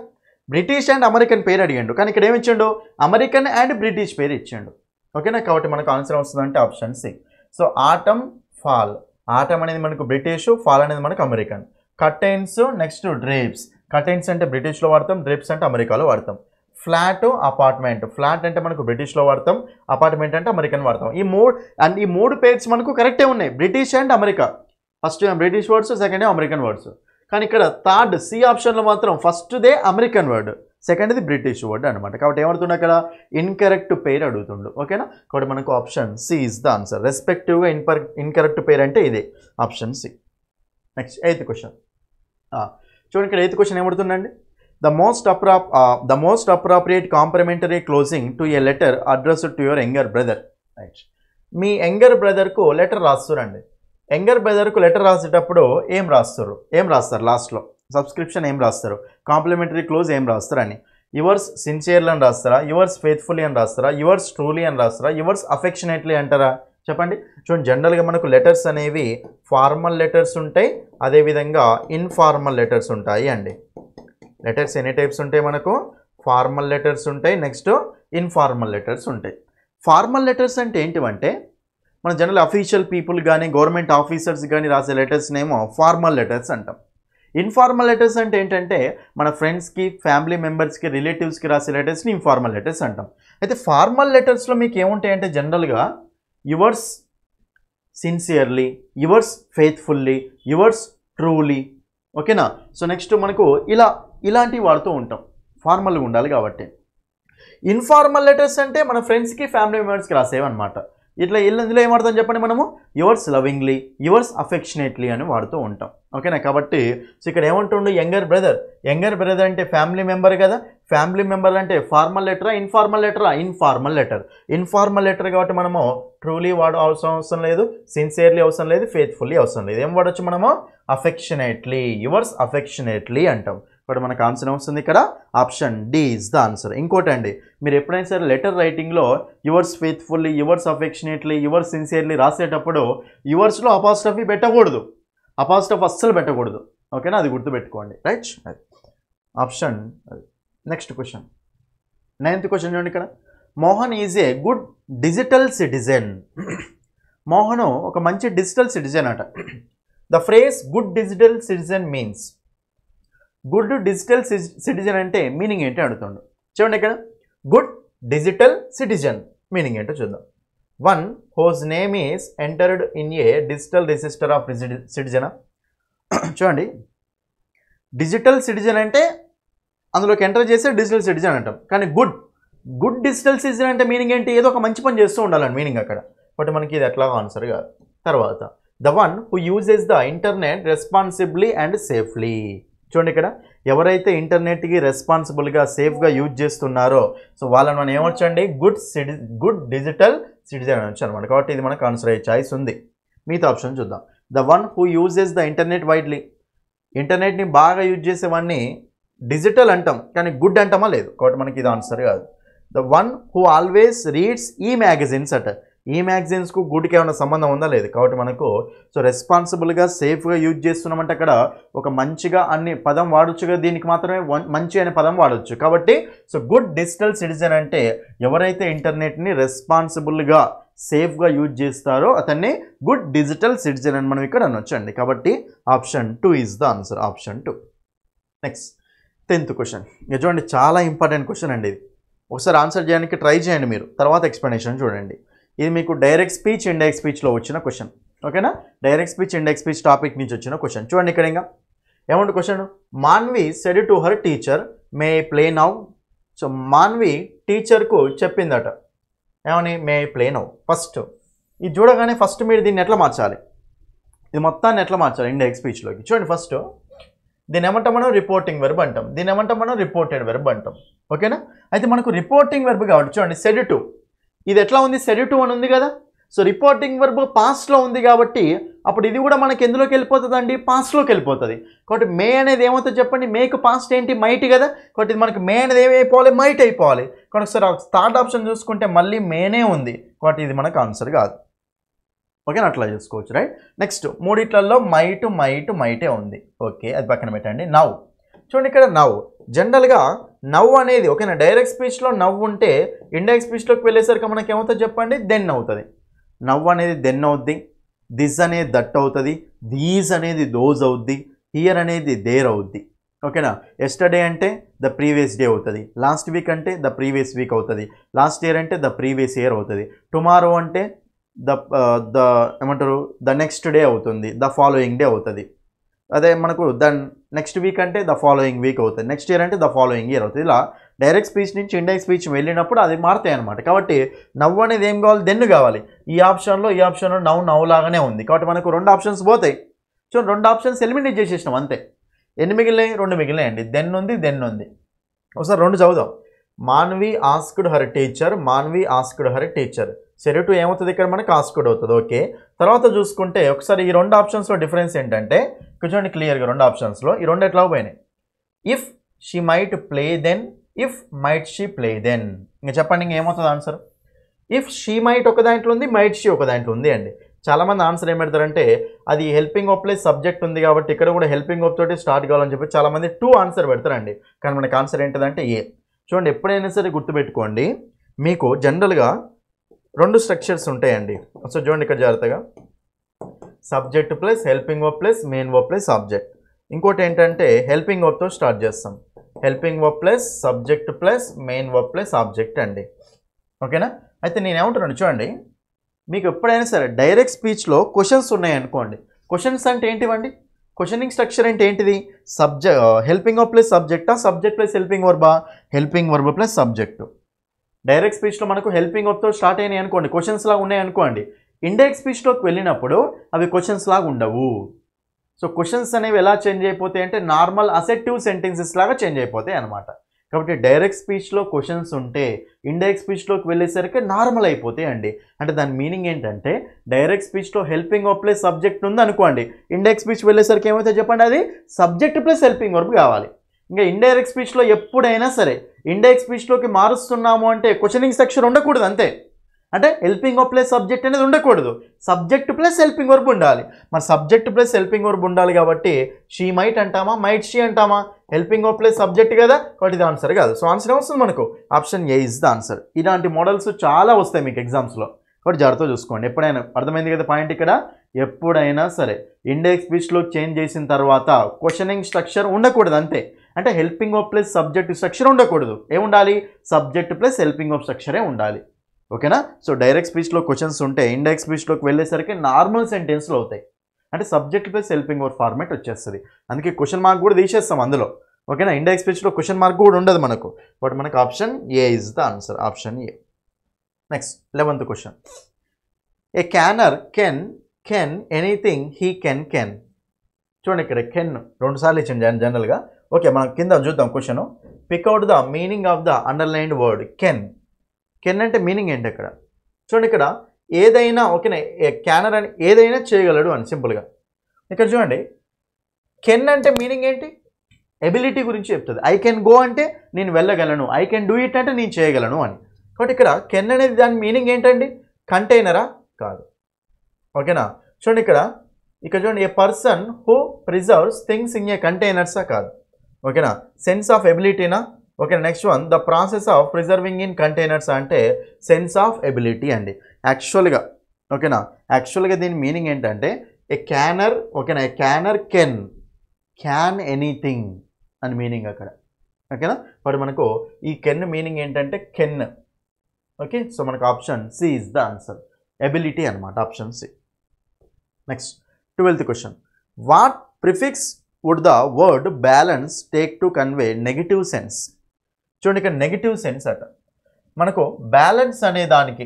బ్రిటిష్ అండ్ అమెరికన్ పేరు అడిగాడు, కానీ ఇక్కడ ఏమి ఇచ్చాడు? అమెరికన్ అండ్ బ్రిటిష్ పేరు ఇచ్చాడు. ఓకేనా, కాబట్టి మనకు ఆన్సర్ వస్తుందంటే option C. So autumn, fall. Autumn అనేది మనకు బ్రిటిష్, ఫాల్ అనేది మనకు American. Curtains, next drapes. Curtains అంటే బ్రిటిష్లో వాడతాం, డ్రేప్స్ అంటే అమెరికాలో వాడతాం. Flat, apartment. ఫ్లాట్ అంటే మనకు బ్రిటిష్లో వాడతాం, అపార్ట్మెంట్ అంటే అమెరికన్ వాడతాం. ఈ మూడు పేర్స్ మనకు కరెక్టే ఉన్నాయి, British and America. First British words, second American words. కానీ ఇక్కడ థర్డ్ సి ఆప్షన్లో మాత్రం ఫస్ట్దే అమెరికన్ వర్డ్, సెకండ్ది బ్రిటిష్ వర్డ్ అనమాట. కాబట్టి ఏమడుతుండే అక్కడ? ఇన్కరెక్ట్ పేరు అడుగుతుండు. ఓకేనా, కాబట్టి మనకు option C is the answer. రెస్పెక్టివ్గా ఇన్కరెక్ట్ పేరు అంటే ఇదే option C. Next 8th question చూడండి. ఇక్కడ 8th క్వశ్చన్ ఏమడుతుందండి? The most appropriate complimentary closing to a letter addressed to your younger brother. Right, మీ యంగర్ బ్రదర్కు లెటర్ రాస్తారండి. యంగర్ బ్రదర్కు లెటర్ రాసేటప్పుడు ఏం రాస్తారు లాస్ట్లో? సబ్స్క్రిప్షన్ ఏం రాస్తారు? కాంప్లిమెంటరీ క్లోజ్ ఏం రాస్తారు అని? యువర్స్ సిన్సియర్లీ అని రాస్తారా? యువర్స్ ఫెయిత్ఫుల్లీ అని రాస్తారా? యువర్స్ ట్రూలీ అని రాస్తారా? యువర్స్ అఫెక్షనేట్లీ అంటారా? చెప్పండి. చూడండి, జనరల్గా మనకు లెటర్స్ అనేవి ఫార్మల్ లెటర్స్ ఉంటాయి, అదేవిధంగా ఇన్ఫార్మల్ లెటర్స్ ఉంటాయి అండి. లెటర్స్ ఎన్ని టైప్స్ ఉంటాయి మనకు? ఫార్మల్ లెటర్స్ ఉంటాయి, నెక్స్ట్ ఇన్ఫార్మల్ లెటర్స్ ఉంటాయి. ఫార్మల్ లెటర్స్ అంటే ఏంటివంటే మన జనరల్ అఫీషియల్ పీపుల్ కానీ గవర్నమెంట్ ఆఫీసర్స్ కానీ రాసే లెటర్స్నేమో ఫార్మల్ లెటర్స్ అంటాం. ఇన్ఫార్మల్ లెటర్స్ అంటే ఏంటంటే మన ఫ్రెండ్స్కి, ఫ్యామిలీ మెంబర్స్కి, రిలేటివ్స్కి రాసే లెటర్స్ని ఇన్ఫార్మల్ లెటర్స్ అంటాం. అయితే ఫార్మల్ లెటర్స్లో మీకు ఏముంటాయంటే జనరల్గా yours sincerely, yours faithfully, yours truly. ఓకేనా, సో నెక్స్ట్ మనకు ఇలాంటివి వాడుతూ ఉంటాం, ఫార్మల్గా ఉండాలి కాబట్టి. ఇన్ఫార్మల్ లెటర్స్ అంటే మన ఫ్రెండ్స్కి, ఫ్యామిలీ మెంబర్స్కి రాసేవన్నమాట. ఇందులో ఏమాడతాం చెప్పండి మనము? యువర్స్ లవింగ్లీ, యువర్స్ అఫెక్షనేట్లీ అని వాడుతూ ఉంటాం. ఓకేనా, కాబట్టి సో ఇక్కడ ఏమంటుండు? యంగర్ బ్రదర్ అంటే ఫ్యామిలీ మెంబర్ కదా. ఫ్యామిలీ మెంబర్ అంటే ఫార్మల్ లెటరా, ఇన్ఫార్మల్ లెటరా? ఇన్ఫార్మల్ లెటర్ కాబట్టి మనము ట్రూలీ అవసరం లేదు, సిన్సియర్లీ అవసరం లేదు, ఫెయిత్ఫుల్లీ అవసరం లేదు. ఏం వాడచ్చు మనము? అఫెక్షనేట్లీ, యువర్స్ అఫెక్షనేట్లీ అంటాం. ఇప్పుడు మనకు ఆన్సర్ వస్తుంది ఇక్కడ option D is the answer. ఇంకోటి అండి, మీరు ఎప్పుడైనా సరే లెటర్ రైటింగ్లో yours faithfully, yours affectionately, yours sincerely రాసేటప్పుడు యువర్స్లో అపాస్ట్రఫీ పెట్టకూడదు, అపాస్ట్రఫ్ అస్సలు పెట్టకూడదు. ఓకేనా, అది గుర్తుపెట్టుకోండి. Right, option. Next question 9th question చూడండి. ఇక్కడ Mohan is a good digital citizen. Mohan ఒక మంచి డిజిటల్ సిటిజన్ అట. The phrase good digital citizen means, good digital citizen అంటే మీనింగ్ ఏంటి అడుగుతుండు. చూడండి ఇక్కడ గుడ్ డిజిటల్ సిటిజన్ మీనింగ్ ఏంటో చూద్దాం. 1 whose name is entered in a digital register of citizen. చూడండి, డిజిటల్ సిటిజన్ అంటే అందులోకి ఎంటర్ చేస్తే డిజిటల్ సిటిజన్ అంటాం. కానీ గుడ్ డిజిటల్ సిటిజన్ అంటే మీనింగ్ ఏంటి? ఏదో ఒక మంచి పని చేస్తూ ఉండాలని మీనింగ్ అక్కడ. బట్ మనకి ఇది ఎట్లా ఆన్సర్ కాదు. తర్వాత the one who uses the internet responsibly and safely. చూడండి, ఇక్కడ ఎవరైతే ఇంటర్నెట్కి రెస్పాన్సిబుల్గా, సేఫ్గా యూజ్ చేస్తున్నారో సో వాళ్ళని మనం ఏమొచ్చండి? గుడ్ డిజిటల్ సిటిజన్ అనొచ్చు అనమాట. కాబట్టి ఇది మనకు ఆన్సర్ అయ్యే ఛాయిస్ ఉంది. మిగతా ఆప్షన్ చూద్దాం. The one who uses the internet widely. ఇంటర్నెట్ని బాగా యూజ్ చేసేవాడిని డిజిటల్ అంటాం, కానీ గుడ్ అంటామా? లేదు. కాబట్టి మనకి ఇది ఆన్సర్ కాదు. The one who always reads ఈ మ్యాగజైన్స్ అట. ఈ మ్యాగజైన్స్కు గుడ్కి ఏమైనా సంబంధం ఉందా? లేదు. కాబట్టి మనకు సో రెస్పాన్సిబుల్గా, సేఫ్గా యూజ్ చేస్తున్నామంటే అక్కడ ఒక మంచిగా అన్ని పదం వాడొచ్చుగా, దీనికి మాత్రమే మంచి అనే పదం వాడచ్చు. కాబట్టి సో గుడ్ డిజిటల్ సిటిజన్ అంటే ఎవరైతే ఇంటర్నెట్ని రెస్పాన్సిబుల్గా, సేఫ్గా యూజ్ చేస్తారో అతన్ని గుడ్ డిజిటల్ సిటిజన్ అని మనం ఇక్కడ అనొచ్చండి. కాబట్టి option 2 is the answer, option 2. Next 10th question. ఇక చూడండి, చాలా ఇంపార్టెంట్ క్వశ్చన్ అండి. ఇది ఒకసారి ఆన్సర్ చేయడానికి ట్రై చేయండి మీరు, తర్వాత ఎక్స్ప్లెనేషన్ చూడండి. ఇది మీకు డైరెక్ట్ స్పీచ్, ఇండైరెక్ట్ స్పీచ్లో వచ్చిన క్వశ్చన్. ఓకేనా, direct speech, indirect speech topic నుంచి వచ్చిన క్వశ్చన్. చూడండి ఇక్కడ ఇంకా ఏమంటే question, Manvi said to her teacher may play now. So Manvi టీచర్కు చెప్పిందట ఏమని? మే ప్లే నౌ. ఫస్ట్ ఇది చూడగానే ఫస్ట్ మీరు దీన్ని ఎట్లా మార్చాలి? ఇది మొత్తాన్ని ఎట్లా మార్చాలి ఇండైరెక్ట్ స్పీచ్లోకి? చూడండి, ఫస్ట్ దీని ఏమంటాం మనం? రిపోర్టింగ్ వెర్బ్ అంటాం. దీని ఏమంటాం మనం? రిపోర్టెడ్ వెర్బ్ అంటాం. ఓకేనా, అయితే మనకు రిపోర్టింగ్ వెర్బ్ కాబట్టి చూడండి సెడ్ టు, ఇది ఎట్లా ఉంది? సెడ్ టు అని ఉంది కదా. సో రిపోర్టింగ్ వర్బ్ పాస్ట్లో ఉంది కాబట్టి అప్పుడు ఇది కూడా మనకి ఎందులోకి వెళ్ళిపోతుందండి, పాస్ట్లోకి వెళ్ళిపోతుంది. కాబట్టి మే అనేది ఏమవుతుంది చెప్పండి, మేకు పాస్ట్ ఏంటి, మైట్ కదా. కాబట్టి ఇది మనకి మే అనేది ఏమైపోవాలి, మైట్ అయిపోవాలి. కాబట్టి ఒకసారి థర్డ్ ఆప్షన్ చూసుకుంటే మళ్ళీ మేనే ఉంది, కాబట్టి ఇది మనకు ఆన్సర్ కాదు. ఓకేనా, అట్లా చూసుకోవచ్చు, రైట్. నెక్స్ట్ మూడిట్లలో మైటే ఉంది. ఓకే, అది పక్కన పెట్టండి. నవ్ చూడండి, ఇక్కడ నవ్ జనరల్గా నవ్ అనేది ఓకేనా, డైరెక్ట్ స్పీచ్లో నవ్ ఉంటే ఇండైరెక్ట్ స్పీచ్లోకి వెళ్ళేసరికి మనకి ఏమవుతుంది చెప్పండి, దెన్ అవుతుంది. నవ్ అనేది దెన్ అవుద్ది, దిస్ అనేది దట్ అవుతుంది, దీస్ అనేది దోజ్ అవుద్ది, హియర్ అనేది దేర్ అవుద్ది. ఓకేనా, ఎస్టర్డే అంటే ద ప్రీవియస్ డే అవుతుంది, లాస్ట్ వీక్ అంటే ద ప్రీవియస్ వీక్ అవుతుంది, లాస్ట్ ఇయర్ అంటే ద ప్రీవియస్ ఇయర్ అవుతుంది, టుమారో అంటే ద ఏమంటారు ద నెక్స్ట్ డే అవుతుంది, ద ఫాలోయింగ్ డే అవుతుంది. అదే మనకు నెక్స్ట్ వీక్ అంటే ద ఫాలోయింగ్ వీక్ అవుతుంది, నెక్స్ట్ ఇయర్ అంటే ద ఫాలోయింగ్ ఇయర్ అవుతుంది. ఇలా డైరెక్ట్ స్పీచ్ నుంచి ఇండైరెక్ట్ స్పీచ్ వెళ్ళినప్పుడు అది మారుతాయి అనమాట. కాబట్టి నవ్వు అనేది ఏం కావాలి, దెన్ను కావాలి. ఈ ఆప్షన్లో నవ్వు లాగానే ఉంది, కాబట్టి మనకు రెండు ఆప్షన్స్ పోతాయి. చూడండి, రెండు ఆప్షన్స్ ఎలిమినేట్ చేసేసినాం అంతే. ఎన్ని మిగిలినాయి, రెండు మిగిలినాయండి. దెన్ ఉంది. ఒకసారి రెండు చదువుదాం. Manvi asked her teacher. సరే, టు ఏమవుతుంది ఇక్కడ మనకు ఆస్క్డ్ అవుతుంది. ఓకే, తర్వాత చూసుకుంటే ఒకసారి ఈ రెండు ఆప్షన్స్లో డిఫరెన్స్ ఏంటంటే చూడండి క్లియర్గా, రెండు ఆప్షన్స్లో ఈ రెండు ఎట్లా పోయినాయి. If she might play then, if might she play then. ఇంకా చెప్పండి, ఇంక ఏమవుతుంది ఆన్సర్. ఇఫ్ షీ మైట్ ఒక దాంట్లో ఉంది, మైట్ షీ ఒక దాంట్లో ఉంది అండి. చాలామంది ఆన్సర్ ఏం పెడతారంటే అది హెల్పింగ్ ఆఫ్ ప్లస్ సబ్జెక్ట్ ఉంది కాబట్టి ఇక్కడ కూడా హెల్పింగ్ ఆఫ్ తోటి స్టార్ట్ కావాలని చెప్పి చాలామంది 2 ఆన్సర్ పెడతారండి. కానీ మనకి ఆన్సర్ ఏంటిదంటే ఏ. చూడండి, ఎప్పుడైనా సరే గుర్తుపెట్టుకోండి, మీకు జనరల్గా రెండు స్ట్రక్చర్స్ ఉంటాయండి. సో చూడండి ఇక్కడ జాగ్రత్తగా, subject plus helping verb plus main verb plus object. ఇంకోటి ఏంటంటే హెల్పింగ్ వర్బ్తో స్టార్ట్ చేస్తాం, helping verb plus subject plus main verb plus object అండి. ఓకేనా, అయితే నేను ఏమంటున్నాను చూడండి, మీకు ఎప్పుడైనా సరే డైరెక్ట్ స్పీచ్లో క్వశ్చన్స్ ఉన్నాయనుకోండి. క్వశ్చన్స్ అంటే ఏంటివండి, క్వశ్చనింగ్ స్ట్రక్చర్ అంటే ఏంటిది, హెల్పింగ్ వర్బ్ ప్లస్ సబ్జెక్టా, సబ్జెక్ట్ ప్లస్ హెల్పింగ్ వర్బా, helping verb plus subject. Direct స్పీచ్లో మనకు హెల్పింగ్ వర్బ్తో స్టార్ట్ అయినాయి అనుకోండి, క్వశ్చన్స్ లాగా ఉన్నాయి అనుకోండి. ఇండైరెక్ట్ స్పీచ్లోకి వెళ్ళినప్పుడు అవి క్వశ్చన్స్ లాగా ఉండవు. సో క్వశ్చన్స్ అనేవి ఎలా చేంజ్ అయిపోతాయి అంటే నార్మల్ అసెప్టివ్ సెంటెన్సెస్ లాగా చేంజ్ అయిపోతాయి అనమాట. కాబట్టి డైరెక్ట్ స్పీచ్లో క్వశ్చన్స్ ఉంటే ఇండైరెక్ట్ స్పీచ్లోకి వెళ్ళేసరికి నార్మల్ అయిపోతాయి అండి. అంటే దాని మీనింగ్ ఏంటంటే డైరెక్ట్ స్పీచ్లో హెల్పింగ్ వర్బ్ ప్లస్ సబ్జెక్ట్ ఉంది అనుకోండి, ఇండైరెక్ట్ స్పీచ్ వెళ్ళేసరికి ఏమైతే చెప్పండి, అది సబ్జెక్ట్ ప్లస్ హెల్పింగ్ వర్బ్ కావాలి. ఇంకా ఇండైరెక్ట్ స్పీచ్లో ఎప్పుడైనా సరే ఇండైరెక్ట్ స్పీచ్లోకి మారుస్తున్నాము అంటే క్వశ్చనింగ్ స్ట్రక్చర్ ఉండకూడదు అంతే. అంటే హెల్పింగ్ వర్బ్ ప్లస్ సబ్జెక్ట్ అనేది ఉండకూడదు, సబ్జెక్ట్ ప్లస్ హెల్పింగ్ వర్బ్ ఉండాలి. మరి సబ్జెక్ట్ ప్లస్ హెల్పింగ్ వర్బ్ ఉండాలి కాబట్టి షీ మైట్ అంటామా, మైట్ షీ అంటామా, హెల్పింగ్ వర్బ్ ప్లస్ సబ్జెక్ట్ కదా, కాబట్టి ఇది ఆన్సర్ కాదు. సో ఆన్సర్ ఏమొస్తుంది మనకు, option A is the answer. ఇలాంటి మోడల్స్ చాలా వస్తాయి మీకు ఎగ్జామ్స్లో, కాబట్టి జాగ్రత్తగా చూసుకోండి. ఎప్పుడైనా అర్థమైంది కదా పాయింట్, ఇక్కడ ఎప్పుడైనా సరే ఇండైరెక్ట్ స్పీచ్లో చేంజ్ చేసిన తర్వాత క్వశ్చనింగ్ స్ట్రక్చర్ ఉండకూడదు అంతే. అంటే helping verb plus subject structure ఉండకూడదు, ఏముండాలి, సబ్జెక్ట్ ప్లస్ హెల్పింగ్ వర్బ్ స్ట్రక్చరే ఉండాలి. ఓకేనా. సో డైరెక్ట్ స్పీచ్లో క్వశ్చన్స్ ఉంటే ఇండైరెక్ట్ స్పీచ్లోకి వెళ్ళేసరికి నార్మల్ సెంటెన్స్లో అవుతాయి, అంటే subject plus helping verb format వచ్చేస్తుంది. అందుకే క్వశ్చన్ మార్క్ కూడా తీసేస్తాం అందులో. ఓకేనా, ఇండైరెక్ట్ స్పీచ్లో క్వశ్చన్ మార్క్ కూడా ఉండదు మనకు, బట్ మనకు option A is the answer, option A. Next 11th question. A canner can anything he can. చూడండి ఇక్కడ కెన్ 2 సార్లు ఇచ్చింది జనరల్గా. ఓకే, మనం కింద చూద్దాం question. Pick out the meaning of the underlined word can. Can అంటే మీనింగ్ ఏంటి ఇక్కడ చూడండి, ఇక్కడ ఏదైనా ఓకేనా, క్యానర్ అని ఏదైనా చేయగలడు అని సింపుల్గా. ఇక్కడ చూడండి కెన్ అంటే మీనింగ్ ఏంటి, ఎబిలిటీ గురించి చెప్తుంది. ఐ కెన్ గో అంటే నేను వెళ్ళగలను, ఐ కెన్ డూ ఇట్ అంటే నేను చేయగలను అని. కాబట్టి ఇక్కడ కెన్ అనేది దాని మీనింగ్ ఏంటండి, కంటైనరా కాదు. ఓకేనా, చూడండి ఇక్కడ చూడండి, a person who preserves things in a కంటైనర్సా కాదు. ఓకేనా, సెన్స్ ఆఫ్ ఎబిలిటీనా. Okay, next one, the process of preserving in containers అంటే సెన్స్ ఆఫ్ ఎబిలిటీ అండి యాక్చువల్గా. ఓకేనా, యాక్చువల్గా దీని మీనింగ్ ఏంటంటే ఏ క్యానర్, ఓకేనా, ఏ క్యానర్ క్యాన్ ఎనీథింగ్ అని మీనింగ్ అక్కడ. ఓకేనా, బట్ మనకు ఈ కెన్ మీనింగ్ ఏంటంటే కెన్. ఓకే, సో మనకు option C is the answer, ability అనమాట, option C. Next 12th question. What prefix would the word balance take to convey negative sense. చూడండి ఇక్కడ నెగిటివ్ సెన్స్ అట మనకు బ్యాలెన్స్ అనే దానికి.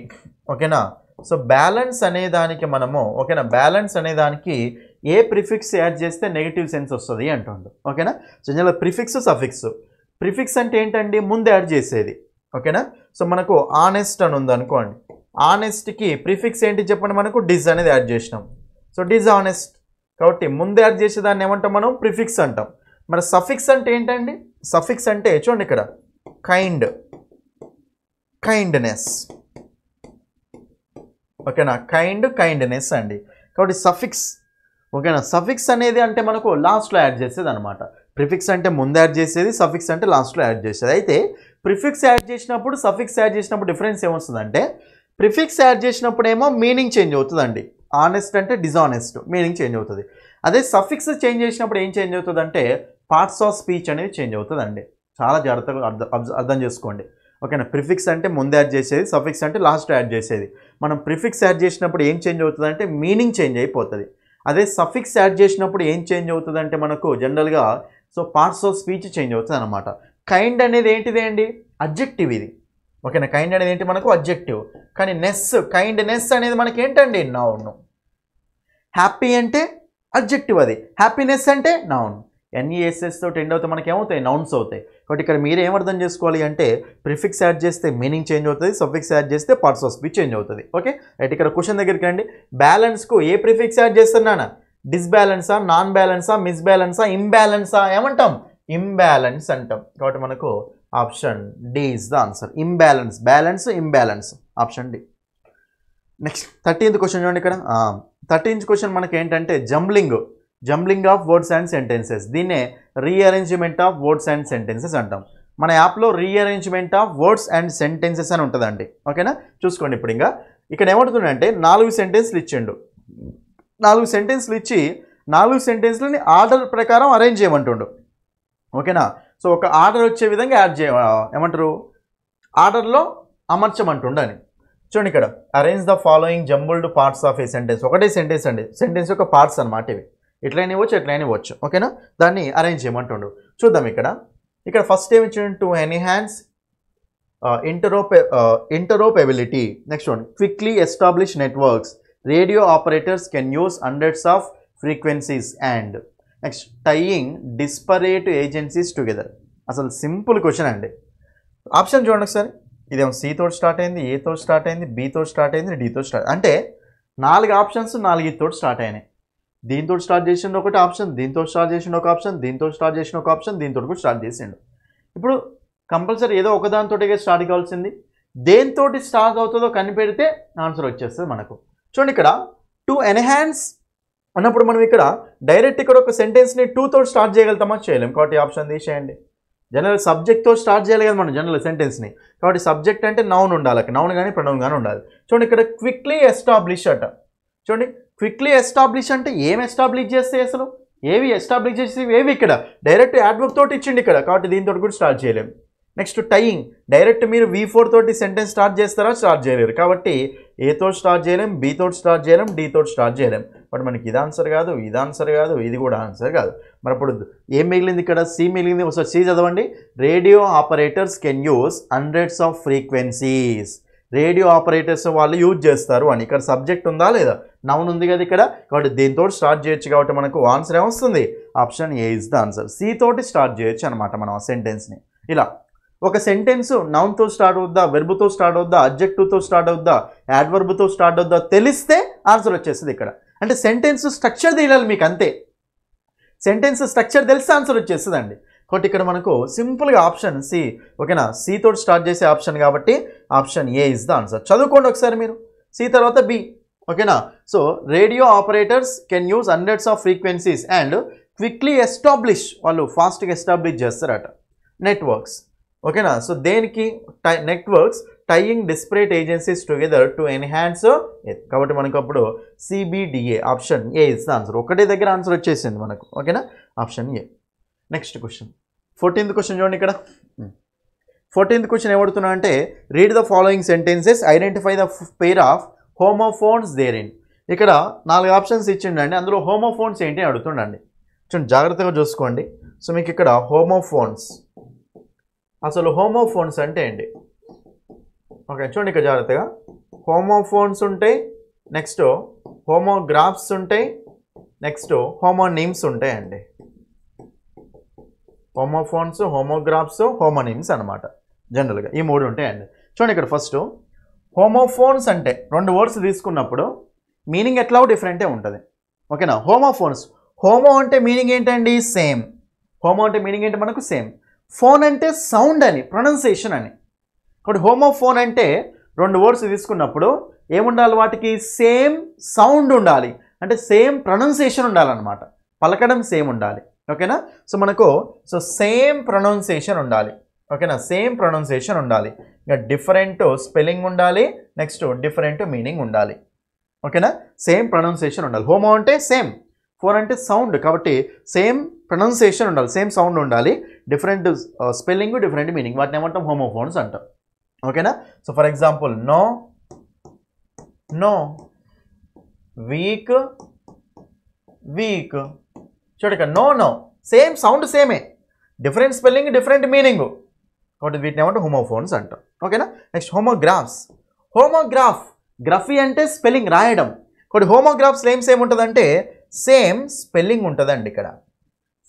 ఓకేనా, సో బ్యాలెన్స్ అనే దానికి మనము ఓకేనా, బ్యాలెన్స్ అనే దానికి ఏ ప్రిఫిక్స్ యాడ్ చేస్తే నెగిటివ్ సెన్స్ వస్తుంది అంటుండు. ఓకేనా, సో ఇందులో ప్రిఫిక్స్ సఫిక్స్. ప్రిఫిక్స్ అంటే ఏంటండి, ముందు యాడ్ చేసేది. ఓకేనా, సో మనకు ఆనెస్ట్ అని ఉంది అనుకోండి, ఆనెస్ట్కి ప్రిఫిక్స్ ఏంటి చెప్పండి, మనకు డిజ్ అనేది యాడ్ చేసినాం. సో డిజానెస్ట్ కాబట్టి ముందు యాడ్ చేసేదాన్ని ఏమంటాం మనం, ప్రిఫిక్స్ అంటాం. మరి సఫిక్స్ అంటే ఏంటండి, సఫిక్స్ అంటే చూడండి ఇక్కడ కైండ్, కైండ్నెస్, ఓకేనా, కైండ్, కైండ్నెస్ అండి. కాబట్టి సఫిక్స్, ఓకేనా. సఫిక్స్ అనేది అంటే మనకు లాస్ట్లో యాడ్ చేసేది అనమాట. ప్రిఫిక్స్ అంటే ముందు యాడ్ చేసేది, సఫిక్స్ అంటే లాస్ట్లో యాడ్ చేసేది. అయితే ప్రిఫిక్స్ యాడ్ చేసినప్పుడు, సఫిక్స్ యాడ్ చేసినప్పుడు డిఫరెన్స్ ఏమొస్తుందంటే, ప్రిఫిక్స్ యాడ్ చేసినప్పుడు ఏమో మీనింగ్ చేంజ్ అవుతుందండి. ఆనెస్ట్ అంటే డిజానెస్ట్, మీనింగ్ చేంజ్ అవుతుంది. అదే సఫిక్స్ చేంజ్ చేసినప్పుడు ఏం చేంజ్ అవుతుందంటే పార్ట్స్ ఆఫ్ స్పీచ్ అనేది చేంజ్ అవుతుందండి. చాలా జాగ్రత్తగా అర్థం చేసుకోండి, ఓకేనా. ప్రిఫిక్స్ అంటే ముందు యాడ్ చేసేది, సఫిక్స్ అంటే లాస్ట్ యాడ్ చేసేది. మనం ప్రిఫిక్స్ యాడ్ చేసినప్పుడు ఏం చేంజ్ అవుతుందంటే మీనింగ్ చేంజ్ అయిపోతుంది. అదే సఫిక్స్ యాడ్ చేసినప్పుడు ఏం చేంజ్ అవుతుందంటే మనకు జనరల్గా so parts of speech change అవుతుంది అనమాట. కైండ్ అనేది ఏంటిది అండి, అడ్జెక్టివ్ ఇది, ఓకేనా. కైండ్ అనేది ఏంటి మనకు అడ్జెక్టివ్. కానీ నెస్, కైండ్నెస్ అనేది మనకి ఏంటండి నౌన్. హ్యాపీ అంటే అడ్జెక్టివ్, అది హ్యాపీనెస్ అంటే నౌన్. ఎన్ఈఎస్ఎస్ తోటి ఎండ్ అవుతాయి మనకి ఏమవుతాయి, నౌన్స్ అవుతాయి. కాబట్టి ఇక్కడ మీరు ఏమర్థం చేసుకోవాలి అంటే ప్రిఫిక్స్ యాడ్ చేస్తే మీనింగ్ చేంజ్ అవుతుంది, సఫిక్స్ యాడ్ చేస్తే పార్ట్స్ ఆఫ్ స్పీచ్ చేంజ్ అవుతుంది. ఓకే అయితే ఇక్కడ క్వశ్చన్ దగ్గరికి రండి. బ్యాలెన్స్కు ఏ ప్రిఫిక్స్ యాడ్ చేస్తున్నానా, డిస్బ్యాలెన్సా, నాన్ బ్యాలెన్సా, మిస్బ్యాలెన్సా, ఇంబ్యాలెన్సా, ఏమంటాం ఇంబ్యాలెన్స్ అంటాం. కాబట్టి మనకు option D is the answer. Imbalance, balance, imbalance, option D. Next 13th question చూడండి. ఇక్కడ 13th క్వశ్చన్ మనకి ఏంటంటే jumbling of words and sentences. దీన్నే rearrangement of words and sentences అంటాం. మన యాప్లో rearrangement of words and sentences అని ఉంటుందండి, ఓకేనా. చూసుకోండి. ఇప్పుడు ఇంకా ఇక్కడ ఏమవుతుందంటే 4 సెంటెన్స్లు ఇచ్చిండు. 4 సెంటెన్స్లు ఇచ్చి 4 సెంటెన్స్లని ఆర్డర్ ప్రకారం అరేంజ్ చేయమంటుండు, ఓకేనా. సో ఒక ఆర్డర్ వచ్చే విధంగా ఏమంటారు ఆర్డర్లో అమర్చమంటుండని. చూడండి ఇక్కడ arrange the following jumbled parts of A sentence. ఒకటే సెంటెన్స్ అండి, సెంటెన్స్ యొక్క పార్ట్స్ అనమాట ఇవి. ఇట్లయినా ఇవ్వచ్చు, ఎట్లయినా ఇవ్వచ్చు, ఓకేనా. దాన్ని అరేంజ్ చేయమంటుండు. చూద్దాం. ఇక్కడ ఫస్ట్ ఏమి ఇచ్చిండు, to enhance interoperability. Next one, quickly establish networks. Radio operators can use hundreds of frequencies. And next, tying disparate agencies together. అసలు సింపుల్ క్వశ్చన్ అండి. ఆప్షన్ చూడండి ఒకసారి. ఇదేమో సి తోటి స్టార్ట్ అయింది, ఏ తోటి స్టార్ట్ అయింది, బి తోటి స్టార్ట్ అయింది, డి తోటి స్టార్ట్, అంటే 4 ఆప్షన్స్ 4 తోటి స్టార్ట్ అయినాయి. దీంతో స్టార్ట్ చేసిండు ఒకటి ఆప్షన్, దీంతో స్టార్ట్ చేసిండు ఒక ఆప్షన్, దీంతో స్టార్ట్ చేసిన ఒక ఆప్షన్, దీంతో కూడా స్టార్ట్ చేసిండు. ఇప్పుడు కంపల్సరీ ఏదో ఒకదానితోటిగా స్టార్ట్ కావాల్సింది. దేనితోటి స్టార్ట్ అవుతుందో కనిపెడితే ఆన్సర్ వచ్చేస్తుంది మనకు. చూడండి ఇక్కడ టు ఎన్హాన్స్ అన్నప్పుడు మనం ఇక్కడ డైరెక్ట్ ఇక్కడ ఒక సెంటెన్స్ని 2 తోటి స్టార్ట్ చేయగలుగుతామా, చేయలేం. కాబట్టి ఆప్షన్ తీసేయండి. జనరల్ సబ్జెక్ట్తో స్టార్ట్ చేయాలి కదా మనం జనరల్ సెంటెన్స్ని. కాబట్టి సబ్జెక్ట్ అంటే నౌన్ ఉండాలి, నౌన్ కానీ ప్రొనౌన్ కానీ ఉండాలి. చూడండి ఇక్కడ క్విక్లీ ఎస్టాబ్లిష్ అట. చూడండి క్విక్లీ ఎస్టాబ్లిష్ అంటే ఏం ఎస్టాబ్లిష్ చేస్తే అసలు ఏవి ఎస్టాబ్లిష్ చేసి ఏవి ఇక్కడ డైరెక్ట్ యాడ్వర్బ్ తోటి ఇచ్చిండి ఇక్కడ, కాబట్టి దీంతో కూడా స్టార్ట్ చేయలేం. నెక్స్ట్ టైయింగ్, డైరెక్ట్ మీరు V4 తోటి సెంటెన్స్ స్టార్ట్ చేస్తారా, స్టార్ట్ చేయలేరు. కాబట్టి ఏతో స్టార్ట్ చేయలేం, బీతో స్టార్ట్ చేయలేం, డీతో స్టార్ట్ చేయలేం. బట్ మనకి ఇది ఆన్సర్ కాదు, ఇది ఆన్సర్ కాదు, ఇది కూడా ఆన్సర్ కాదు. మరి అప్పుడు ఏం మిగిలింది ఇక్కడ, సి మిగిలింది. ఒకసారి సి చదవండి. Radio operators can use hundreds of frequencies. Radio operators వాళ్ళు యూజ్ చేస్తారు అని. ఇక్కడ సబ్జెక్ట్ ఉందా లేదా, నౌన్ ఉంది కదా ఇక్కడ, కాబట్టి దీంతో స్టార్ట్ చేయొచ్చు. కాబట్టి మనకు ఆన్సర్ ఏమొస్తుంది, option A is the answer. C తోటి స్టార్ట్ చేయొచ్చు అనమాట మనం ఆ సెంటెన్స్ని. ఇలా ఒక సెంటెన్స్ నౌన్తో స్టార్ట్ అవుద్దా, వెర్బ్తో స్టార్ట్ అవుద్దా, అడ్జెక్టివ్తో స్టార్ట్ అవుద్దా, యాడ్వర్బ్తో స్టార్ట్ అవుద్దా తెలిస్తే ఆన్సర్ వచ్చేస్తుంది ఇక్కడ. అంటే సెంటెన్స్ స్ట్రక్చర్ తెలియాలి మీకు, అంతే. సెంటెన్స్ స్ట్రక్చర్ తెలిస్తే ఆన్సర్ వచ్చేస్తుంది అండి. కాబట్టి ఇక్కడ మనకు సింపుల్గా ఆప్షన్ సి, ఓకేనా. సి తోటి స్టార్ట్ చేసే ఆప్షన్ కాబట్టి option A is the answer. చదువుకోండి ఒకసారి మీరు. సి తర్వాత బి, ఓకేనా. So radio operators can use hundreds of frequencies and quickly establish, వాళ్ళు ఫాస్ట్గా ఎస్టాబ్లిష్ చేస్తారట. నెట్వర్క్స్, ఓకేనా. సో దేనికి networks tying desperate agencies together to enhance. కాబట్టి మనకు అప్పుడు CBDA, option A is the answer. ఒకటే దగ్గర ఆన్సర్ వచ్చేసింది మనకు, ఓకేనా, option A. Next question 14th question చూడండి. ఇక్కడ 14th క్వశ్చన్ ఏమడుతున్నా అంటే read the following sentences, identify the pair of homophones there in. ఇక్కడ 4 ఆప్షన్స్ ఇచ్చిండండి, అందులో హోమోఫోన్స్ ఏంటి అని అడుగుతుండండి. చూడండి జాగ్రత్తగా చూసుకోండి. సో మీకు ఇక్కడ హోమోఫోన్స్, అసలు హోమోఫోన్స్ అంటే ఏంటి, ఓకే చూడండి ఇక్కడ జాగ్రత్తగా. హోమోఫోన్స్ ఉంటాయి, నెక్స్ట్ హోమోగ్రాఫ్స్ ఉంటాయి, నెక్స్ట్ హోమోనిమ్స్ ఉంటాయండి. హోమోఫోన్స్, హోమోగ్రాఫ్స్, హోమోనిమ్స్ అనమాట జనరల్గా ఈ 3 ఉంటాయండి. చూడండి ఇక్కడ ఫస్ట్ హోమోఫోన్స్ అంటే రెండు వర్డ్స్ తీసుకున్నప్పుడు మీనింగ్ ఎట్లా డిఫరెంటే ఉంటుంది. ఓకేనా. హోమోఫోన్స్, హోమో అంటే మీనింగ్ ఏంటండి సేమ్. హోమో అంటే మీనింగ్ ఏంటి మనకు సేమ్. ఫోన్ అంటే సౌండ్ అని, ప్రొనౌన్సియేషన్ అని. కాబట్టి హోమోఫోన్ అంటే రెండు వర్డ్స్ తీసుకున్నప్పుడు ఏముండాలి, వాటికి సేమ్ సౌండ్ ఉండాలి, అంటే సేమ్ ప్రొనౌన్సియేషన్ ఉండాలన్నమాట, పలకడం సేమ్ ఉండాలి. ఓకేనా. సో మనకు సేమ్ ప్రొనౌన్సియేషన్ ఉండాలి. ఓకేనా, సేమ్ ప్రొనౌన్సియేషన్ ఉండాలి. ఇంకా డిఫరెంట్ స్పెల్లింగ్ ఉండాలి, నెక్స్ట్ డిఫరెంట్ మీనింగ్ ఉండాలి. ఓకేనా, సేమ్ ప్రొనౌన్సియేషన్ ఉండాలి. హోమో అంటే సేమ్, ఫోన్ అంటే సౌండ్, కాబట్టి సేమ్ ప్రొనౌన్సియేషన్ ఉండాలి, సేమ్ సౌండ్ ఉండాలి, డిఫరెంట్ స్పెల్లింగ్, డిఫరెంట్ మీనింగ్, వాటిని ఏమంటాం హోమోఫోన్స్ అంటాం. ఓకేనా. So for example know, no, weak, week. చూడక నో, నో, సేమ్ సౌండ్ సేమే, డిఫరెంట్ స్పెల్లింగ్, డిఫరెంట్ మీనింగ్, కాబట్టి వీటిని ఏమంటే హోమోఫోన్స్ అంటాం. ఓకేనా. Next homographs. హోమోగ్రాఫ్, గ్రఫీ అంటే స్పెల్లింగ్ రాయడం, కాబట్టి హోమోగ్రాఫ్స్ సేమ్ ఉంటుందంటే సేమ్ స్పెల్లింగ్ ఉంటుందండి, ఇక్కడ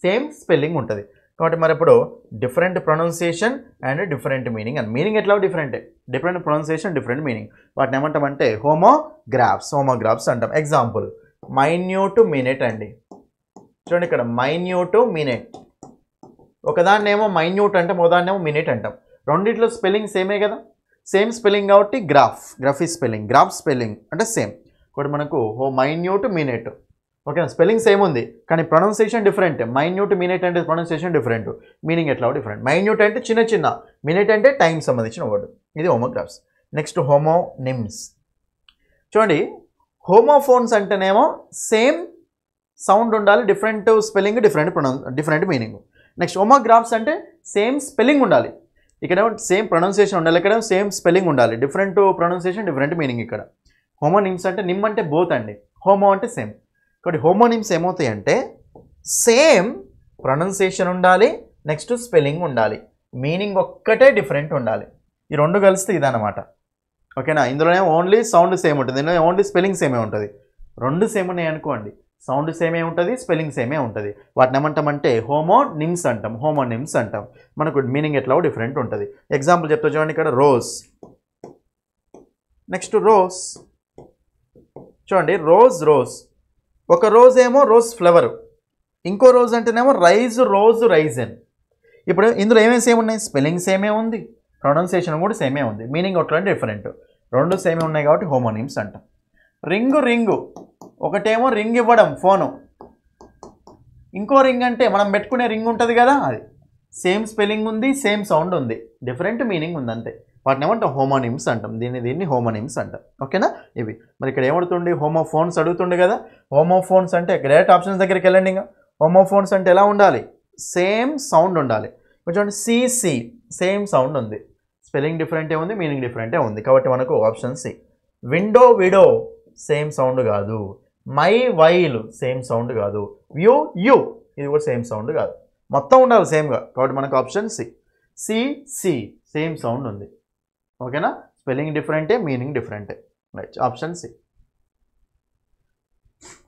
సేమ్ స్పెల్లింగ్ ఉంటుంది. కాబట్టి మరి ఇప్పుడు different pronunciation and different meaning, and meaning ఎట్లా డిఫరెంటే, డిఫరెంట్ ప్రొనౌన్సియేషన్, డిఫరెంట్ మీనింగ్, వాటిని ఏమంటామంటే హోమోగ్రాఫ్స్, హోమోగ్రాఫ్స్ అంటాం. ఎగ్జాంపుల్ మైన్యూట్, మినిట్ అండి. చూడండి ఇక్కడ మైన్యూట్, మినిట్, ఒకదాన్ని ఏమో మైన్యూట్ అంటే ఒకదాన్ని ఏమో మినిట్ అంటాం. రెండిట్లో స్పెల్లింగ్ సేమే కదా, సేమ్ స్పెల్లింగ్ కాబట్టి graph, graphy spelling, graph spelling అంటే సేమ్. కాబట్టి మనకు మైన్యూట్, మినిట్, ఓకేనా, స్పెల్లింగ్ సేమ్ ఉంది కానీ ప్రొనౌన్సియేషన్ డిఫరెంట్. మైన్యూట్, మినిట్ అంటే ప్రొనౌన్సియేషన్ డిఫరెంట్, మీనింగ్ ఎట్లా డిఫరెంట్. మైన్యూట్ అంటే చిన్న చిన్న, మినిట్ అంటే టైం సంబంధించిన వర్డ్. ఇది హోమోగ్రాఫ్స్. Next homonyms. చూడండి హోమోఫోన్స్ అంటేనేమో సేమ్ సౌండ్ ఉండాలి, different spelling, different meaning. Next homographs అంటే సేమ్ స్పెల్లింగ్ ఉండాలి, ఇక్కడేమో సేమ్ ప్రొనౌన్సియేషన్ ఉండాలి, ఇక్కడ సేమ్ స్పెల్లింగ్ ఉండాలి, డిఫరెంట్ ప్రొనౌన్సియేషన్, డిఫరెంట్ మీనింగ్. ఇక్కడ హోమోనిమ్స్ అంటే నిమ్ అంటే బోత్ అండి, హోమో అంటే సేమ్. కాబట్టి హోమోనిమ్స్ ఏమవుతాయి అంటే సేమ్ ప్రొనౌన్సియేషన్ ఉండాలి, నెక్స్ట్ స్పెల్లింగ్ ఉండాలి, మీనింగ్ ఒక్కటే డిఫరెంట్ ఉండాలి. ఈ రెండు కలిస్తే ఇదన్నమాట. ఓకేనా. ఇందులోనే ఓన్లీ సౌండ్ సేమ్ ఉంటుంది, ఇందులో ఓన్లీ స్పెల్లింగ్ సేమే ఉంటుంది. రెండు సేమ్ ఉన్నాయి అనుకోండి, సౌండ్ సేమే ఉంటుంది, స్పెల్లింగ్ సేమే ఉంటుంది, వాటిని ఏమంటామంటే హోమోనిమ్స్ అంటాం, హోమోనిమ్స్ అంటాం. మనకు మీనింగ్ ఎట్లా డిఫరెంట్ ఉంటుంది. ఎగ్జాంపుల్ చెప్తా చూడండి, ఇక్కడ రోజ్, నెక్స్ట్ రోజ్. చూడండి రోజ్, రోజ్, ఒక రోజ్ ఏమో రోజ్ ఫ్లవర్, ఇంకో రోజ్ అంటేనేమో రైజ్, రోజ్, రైజన్. ఇప్పుడు ఇందులో ఏమేమి సేమ్ ఉన్నాయి, స్పెల్లింగ్ సేమే ఉంది, ప్రొనౌన్సియేషన్ కూడా సేమే ఉంది, మీనింగ్ ఒకటి డిఫరెంట్, రెండు సేమే ఉన్నాయి కాబట్టి హోమోనిమ్స్ అంటాం. రింగు, రింగు, ఒకటేమో రింగ్ ఇవ్వడం ఫోను, ఇంకో రింగ్ అంటే మనం పెట్టుకునే రింగ్ ఉంటుంది కదా, అది సేమ్ స్పెల్లింగ్ ఉంది, సేమ్ సౌండ్ ఉంది, డిఫరెంట్ మీనింగ్ ఉంది అంతే, వాటిని ఏమంటాం హోమోనిమ్స్ అంటాం. దీన్ని హోమోనిమ్స్ అంటాం. ఓకేనా. ఇవి మరి ఇక్కడ ఏమడుతుంది, హోమోఫోన్స్ అడుగుతుండే కదా. హోమోఫోన్స్ అంటే డైరెక్ట్ ఆప్షన్స్ దగ్గరికి వెళ్ళండి. ఇంకా హోమోఫోన్స్ అంటే ఎలా ఉండాలి, సేమ్ సౌండ్ ఉండాలి. కొంచెం సి, సి, సేమ్ సౌండ్ ఉంది, స్పెల్లింగ్ డిఫరెంటే ఉంది, మీనింగ్ డిఫరెంటే ఉంది, కాబట్టి మనకు option C. Window, widow, same sound కాదు. మై, వైల్, సేమ్ సౌండ్ కాదు. వ్యూ, యూ, ఇది కూడా సేమ్ సౌండ్ కాదు, మొత్తం ఉండాలి సేమ్గా, కాబట్టి మనకు option C. C, C, same sound ఉంది. ఓకేనా, స్పెల్లింగ్ డిఫరెంటే, మీనింగ్ డిఫరెంటే, right, option C.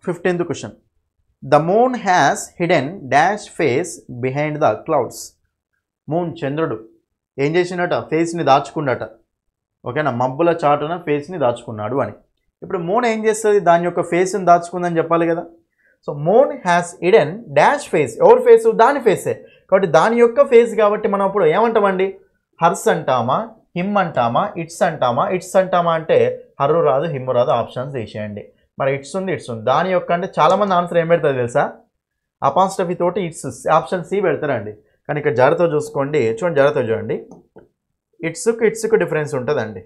15th question. The moon has hidden dash face behind the clouds. Moon, చంద్రుడు ఏం చేసినట, ఫేస్ని దాచుకున్నట. ఓకేనా, మబ్బుల చాటున ఫేస్ని దాచుకున్నాడు అని. ఇప్పుడు మూన్ ఏం చేస్తుంది, దాని యొక్క ఫేస్ని దాచుకుందని చెప్పాలి కదా. So moon has hidden dash face, ఎవరి ఫేసు, దాని ఫేసే, కాబట్టి దాని యొక్క ఫేస్ కాబట్టి మనం అప్పుడు ఏమంటామండి, హర్స్ అంటామా, హిమ్ అంటామా, ఇట్స్ అంటామా. ఇట్స్ అంటామా అంటే హర్రు రాదు, హిమ్ రాదు, ఆప్షన్స్ తీసేయండి. మరి ఇట్స్ ఉంది, ఇట్స్ ఉంది, దాని యొక్క అంటే చాలామంది ఆన్సర్ ఏం పెడతారు తెలుసా, అపాస్ట్రఫీ తోటి ఇట్స్, ఆప్షన్ సి పెడతారండి. కానీ ఇక్కడ జాగ్రత్తగా చూసుకోండి, చూడండి జాగ్రత్తగా చూడండి, ఇట్స్కు డిఫరెన్స్ ఉంటుందండి.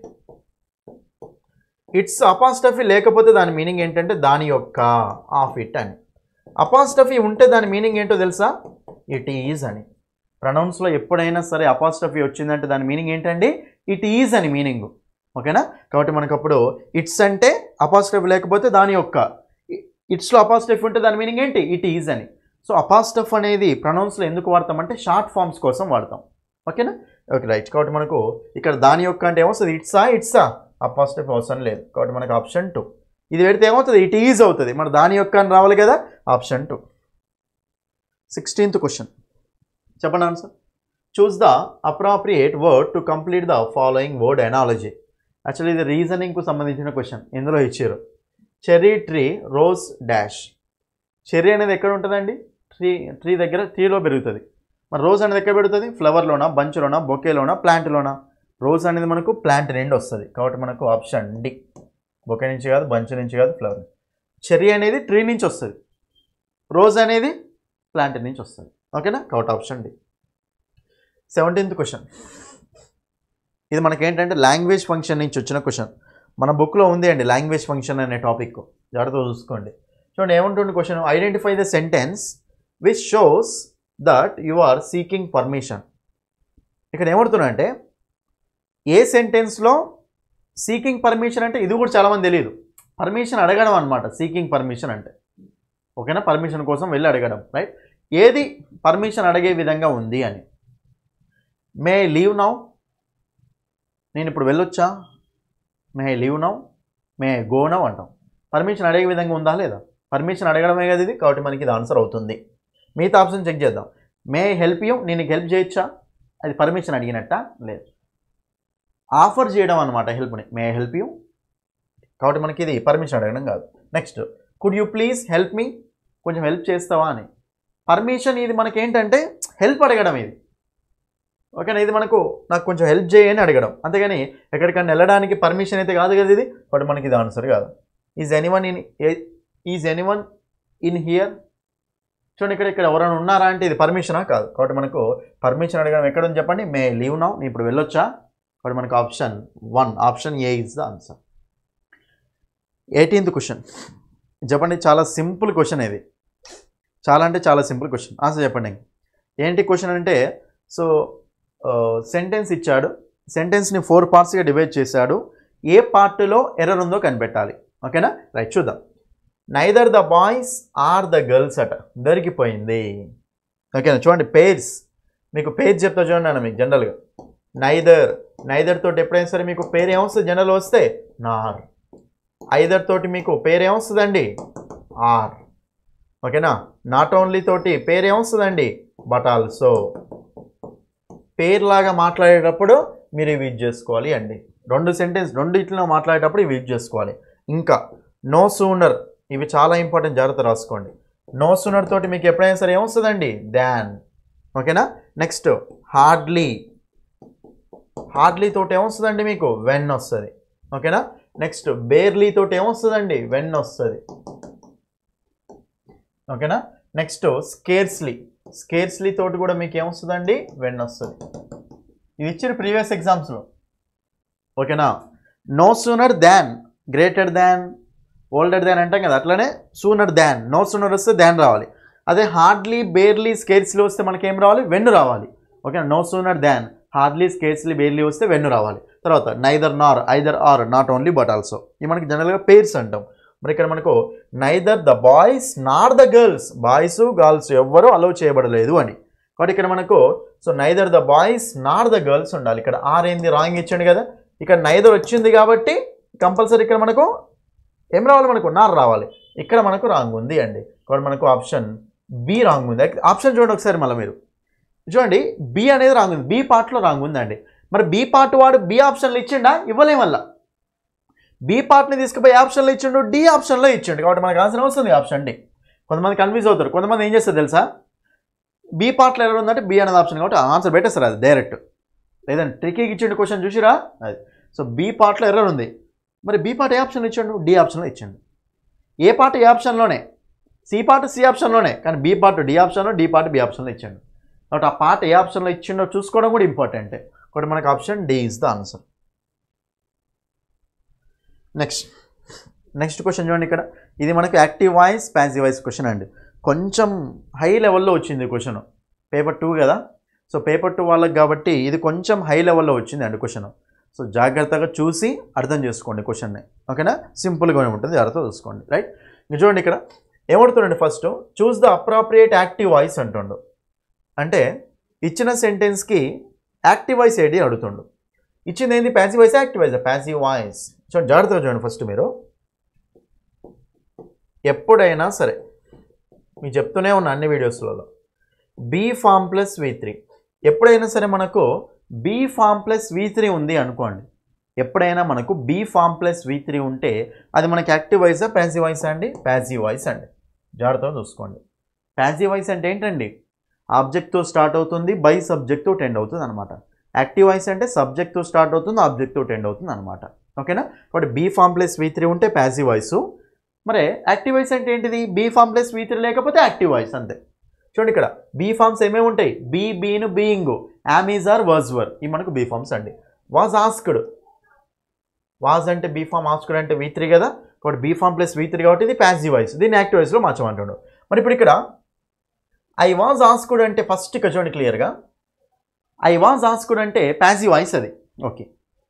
ఇట్స్ అపాస్ట్రఫీ లేకపోతే దాని మీనింగ్ ఏంటంటే దాని యొక్క, ఆఫ్ ఇట్ అని. అపాస్ట్రఫీ ఉంటే దాని మీనింగ్ ఏంటో తెలుసా, ఇట్ ఈజ్ అని. ప్రొనౌన్స్లో ఎప్పుడైనా సరే అపాస్ట్రఫీ వచ్చిందంటే దాని మీనింగ్ ఏంటండి, ఇట్ ఈజ్ అని మీనింగ్. ఓకేనా, కాబట్టి మనకు అప్పుడు ఇట్స్ అంటే అపాస్ట్రఫీ లేకపోతే దాని యొక్క, ఇట్స్లో అపాస్ట్రఫీ ఉంటే దాని మీనింగ్ ఏంటి, ఇట్ ఈజ్ అని. సో అపాస్ట్రఫ్ అనేది ప్రొనౌన్స్లో ఎందుకు వాడతామంటే షార్ట్ ఫామ్స్ కోసం వాడతాం. ఓకేనా, ఓకే రైట్. కాబట్టి మనకు ఇక్కడ దాని యొక్క అంటే ఏమొస్తుంది, ఇట్సా, అపాస్ట్రఫీ అవసరం లేదు, కాబట్టి మనకు ఆప్షన్ 2. ఇది పెడితే ఏమవుతుంది, ఇట్ ఈజ్ అవుతుంది, మన దాని యొక్క అని రావాలి కదా, ఆప్షన్ 2. 16th క్వశ్చన్, చెప్పండి answer. Choose the appropriate word to complete the following word analogy. Actually ఇది రీజనింగ్కు సంబంధించిన క్వశ్చన్. ఇందులో ఇచ్చారు cherry tree rose dash. Cherry అనేది ఎక్కడ ఉంటుందండి? ట్రీ దగ్గర, ట్రీలో పెరుగుతుంది. మరి రోజ్ అనేది ఎక్కడ పెరుగుతుంది? ఫ్లవర్లోనా, బంచ్లోనా, బొకేలోనా, ప్లాంట్లోనా? రోజ్ అనేది మనకు ప్లాంట్ నుండి వస్తుంది కాబట్టి మనకు ఆప్షన్ డి. బొకే నుంచి కాదు, బంచ్ నుంచి కాదు, ఫ్లవర్. చెర్రీ అనేది ట్రీ నుంచి వస్తుంది, రోజ్ అనేది ప్లాంట్ నుంచి వస్తుంది. ఓకేనా? కాబట్టి ఆప్షన్ డి. 17th question. ఇది మనకేంటంటే లాంగ్వేజ్ ఫంక్షన్ నుంచి వచ్చిన క్వశ్చన్. మన బుక్లో ఉంది అండి లాంగ్వేజ్ ఫంక్షన్ అనే టాపిక్. జాగ్రత్తగా చూసుకోండి. చూడండి ఏముంటుంది question. Identify the sentence which shows that you are seeking permission. ఇక్కడ ఏమడుతున్నా అంటే ఏ సెంటెన్స్లో సీకింగ్ పర్మిషన్ అంటే ఇది కూడా చాలామంది తెలియదు. పర్మిషన్ అడగడం అనమాట సీకింగ్ పర్మిషన్ అంటే. ఓకేనా? పర్మిషన్ కోసం వెళ్ళి అడగడం, రైట్? ఏది పర్మిషన్ అడిగే విధంగా ఉంది అని. మే ఐ లీవ్ నౌ, నేను ఇప్పుడు వెళ్ళొచ్చా? May I leave now, may I go now అంటాం. పర్మిషన్ అడిగే విధంగా ఉందా లేదా? పర్మిషన్ అడగడమే కదా ఇది, కాబట్టి మనకి ఇది ఆన్సర్ అవుతుంది. మిగతా ఆప్షన్ చెక్ చేద్దాం. మే ఐ హెల్ప్ యూ, నేను నీకు హెల్ప్ చేయొచ్చా? అది పర్మిషన్ అడిగినట్ట? లేదు, ఆఫర్ చేయడం అనమాట హెల్ప్ని. మే ఐ హెల్ప్ యూ, కాబట్టి మనకి ఇది పర్మిషన్ అడగడం కాదు. Next, could you please help me, కొంచెం హెల్ప్ చేస్తావా అని. పర్మిషన్ ఇది మనకేంటంటే హెల్ప్ అడగడం ఇది. ఓకేనా? ఇది మనకు నాకు కొంచెం హెల్ప్ చేయని అడగడం, అంతేగాని ఎక్కడికన్నా వెళ్ళడానికి పర్మిషన్ అయితే కాదు కదా ఇది, కాబట్టి మనకి ఇది ఆన్సర్ కాదు. Is anyone in here. చూడండి ఇక్కడ ఎవరైనా ఉన్నారా అంటే ఇది పర్మిషనా? కాదు, కాబట్టి మనకు పర్మిషన్ అడగడం ఎక్కడ ఉంది చెప్పండి. మే లీవ్ నౌ, నేను ఇప్పుడు వెళ్ళొచ్చా? కాబట్టి మనకు option 1, option A is the answer. 18th question చెప్పండి. చాలా సింపుల్ క్వశ్చన్ ఇది, చాలా అంటే చాలా సింపుల్ క్వశ్చన్. ఆన్సర్ చెప్పండి. ఏంటి క్వశ్చన్ అంటే, సో సెంటెన్స్ ఇచ్చాడు, సెంటెన్స్ని 4 పార్ట్స్గా డివైడ్ చేశాడు. ఏ పార్ట్లో ఎర్రర్ ఉందో కనిపెట్టాలి. ఓకేనా? రైట్, చూద్దాం. Neither the boys or the girls అట, దొరికిపోయింది. ఓకేనా? చూడండి పేర్స్, మీకు పేరు చెప్తా చూడండి అన్న. మీకు జనరల్గా నైదర్ తోటి ఎప్పుడైనా సరే మీకు పేరు ఏమొస్తుంది? జనరల్ వస్తే నార్. ఐదర్ తోటి మీకు పేరు ఏమొస్తుందండి? ఆర్. ఓకేనా? నాట్ ఓన్లీ తోటి పేరు ఏమొస్తుందండి? But also. పేరులాగా మాట్లాడేటప్పుడు మీరు ఇవి యూజ్ చేసుకోవాలి అండి. రెండిట్లో మాట్లాడేటప్పుడు ఇవి యూజ్ చేసుకోవాలి. ఇంకా నో సూనర్, ఇవి చాలా ఇంపార్టెంట్, జాగ్రత్త రాసుకోండి. నో సూనర్ తోటి మీకు ఎప్పుడైనా సరే ఏమొస్తుందండి? దాన్. ఓకేనా? నెక్స్ట్ హార్డ్లీ తోటి ఏమొస్తుందండి మీకు? వెన్ వస్తుంది. ఓకేనా? నెక్స్ట్ బేర్లీ తోటి ఏమొస్తుందండి? వెన్ వస్తుంది. ఓకేనా? నెక్స్ట్ స్కేర్స్లీ తోటి కూడా మీకు ఏమొస్తుందండి? వెన్ వస్తుంది. ఇది ఇచ్చారు ప్రీవియస్ ఎగ్జామ్స్లో. ఓకేనా? No sooner than, greater than, older than అంటాం కదా, అట్లనే సూనర్ దాన్. నో సూనర్ వస్తే దాన్ రావాలి. అదే హార్డ్లీ, బేర్లీ, స్కేర్స్లీ వస్తే మనకి ఏం రావాలి? వెన్ను రావాలి. ఓకేనా? No sooner than, hardly, scarcely, barely వస్తే వెన్ను రావాలి. తర్వాత neither nor, either or, not only but also. ఇవి మనకి జనరల్గా పేర్స్ అంటాం. మరి ఇక్కడ మనకు neither the boys nor the girls, boys girls ఎవ్వరూ అలౌ చేయబడలేదు అని. కాబట్టి ఇక్కడ మనకు so neither the boys nor the girls ఉండాలి. ఇక్కడ ఆర్ ఏంది? రాంగ్ ఇచ్చండి కదా. ఇక్కడ నైదర్ వచ్చింది కాబట్టి కంపల్సరీ ఇక్కడ మనకు ఏం రావాలి? మనకు నార్ రావాలి. ఇక్కడ మనకు రాంగ్ ఉంది అండి. కాబట్టి మనకు ఆప్షన్ బి రాంగ్ ఉంది. ఆప్షన్ చూడండి ఒకసారి మళ్ళీ మీరు చూడండి. బి అనేది రాంగ్ ఉంది, బి పార్ట్లో రాంగ్ ఉందండి. మరి బి పార్ట్ వాడు బి ఆప్షన్లో ఇచ్చిండా? ఇవ్వలేం. వల్ల బి పార్ట్ని తీసుకుపోయి ఆప్షన్లో ఇచ్చిండు, డి ఆప్షన్లో ఇచ్చిండు. కాబట్టి మనకు ఆన్సర్ వస్తుంది ఆప్షన్ డి. కొంతమంది కన్ఫ్యూజ్ అవుతారు. కొంతమంది ఏం చేస్తారు తెలుసా? బి పార్ట్లో ఎర్రర్ ఉందంటే బి అనేది ఆప్షన్, కాబట్టి ఆన్సర్ పెట్టేస్తారు అది డైరెక్ట్. లేదంటే ట్రికీకి ఇచ్చిండు క్వశ్చన్ చూసిరా అది. సో బి పార్ట్లో ఎర్రర్ ఉంది, మరి బి పార్ట్ ఏ ఆప్షన్లో ఇచ్చిండు? డి ఆప్షన్లో ఇచ్చిండు. ఏ పార్ట్ ఏ ఆప్షన్లోనే, సి పార్ట్ సి ఆప్షన్లోనే, కానీ బి పార్ట్ డి ఆప్షన్లో, డి పార్ట్ బి ఆప్షన్లో ఇచ్చిండు. కాబట్టి ఆ పార్ట్ ఏ ఆప్షన్లో ఇచ్చిండో చూసుకోవడం కూడా ఇంపార్టెంటే. కాబట్టి మనకు option D is the answer. Next question చూడండి. ఇక్కడ ఇది మనకు active voice, passive voice question అండి. కొంచెం హై లెవెల్లో వచ్చింది క్వశ్చన్. పేపర్ 2 కదా, సో పేపర్ 2 వాళ్ళకి కాబట్టి ఇది కొంచెం హై లెవెల్లో వచ్చింది అండి క్వశ్చన్. సో జాగ్రత్తగా చూసి అర్థం చేసుకోండి క్వశ్చన్ని. ఓకేనా? సింపుల్గానే ఉంటుంది, జాగ్రత్తగా చూసుకోండి. రైట్, మీరు చూడండి ఇక్కడ ఏమడుతుండండి. First choose the appropriate active voice అంటుండు. అంటే ఇచ్చిన సెంటెన్స్కి యాక్టివ్ వాయిస్ ఏది అడుగుతుండు. ఇచ్చింది ఏంది? Passive voice, active voice. Passive voice. చూడండి జాగ్రత్తగా చూడండి. ఫస్ట్ మీరు ఎప్పుడైనా సరే మీకు చెప్తూనే ఉన్న అన్ని వీడియోస్లలో బీ ఫామ్ ప్లస్ V3, ఎప్పుడైనా సరే మనకు బీ ఫామ్ ప్లస్ V3 ఉంది అనుకోండి. ఎప్పుడైనా మనకు బీ ఫామ్ ప్లస్ V3 ఉంటే అది మనకి యాక్టివ్ వాయిసా ప్యాసివ్ వాయిసా అండి? ప్యాసివ్ వాయిస్ అండి. జాగ్రత్తగా చూసుకోండి. ప్యాసివ్ వాయిస్ అంటే ఏంటండి? ఆబ్జెక్ట్తో స్టార్ట్ అవుతుంది, బై సబ్జెక్ట్తో టెండ్ అవుతుంది అనమాట. యాక్టివ్ వాయిస్ అంటే సబ్జెక్ట్తో స్టార్ట్ అవుతుంది, ఆబ్జెక్ట్తో టెండ్ అవుతుంది అనమాట. ఓకేనా? కాబట్టి బీ ఫామ్ ప్లస్ V3 ఉంటే ప్యాసివ్ వాయిస్. మరి యాక్టివ్ వాయిస్ అంటే ఏంటిది? బీ ఫామ్ ప్లస్ V3 లేకపోతే యాక్టివ్ వాయిస్ అంతే. చూడండి ఇక్కడ బీ ఫామ్స్ ఏమేమి ఉంటాయి? Be, been, being, am, is, are, was, were. ఇవి మనకు బీ ఫామ్స్ అండి. వాజ్ ఆస్క్డ్, వాజ్ అంటే బీ ఫామ్, ఆస్క్డ్ అంటే V3 కదా. కాబట్టి బీ ఫామ్ ప్లస్ V3 కాబట్టి ఇది ప్యాసివ్ వాయిస్. దీన్ని యాక్టివ్ వాయిస్లో మార్చమంటాడు. మరి ఇప్పుడు ఇక్కడ ఐ వాజ్ ఆస్క్డ్ అంటే ఫస్ట్ ఇక్కడ చూడండి క్లియర్గా, ఐ వాజ్ ఆస్క్డ్ అంటే ప్యాసివ్ వాయిస్ అది. ఓకే,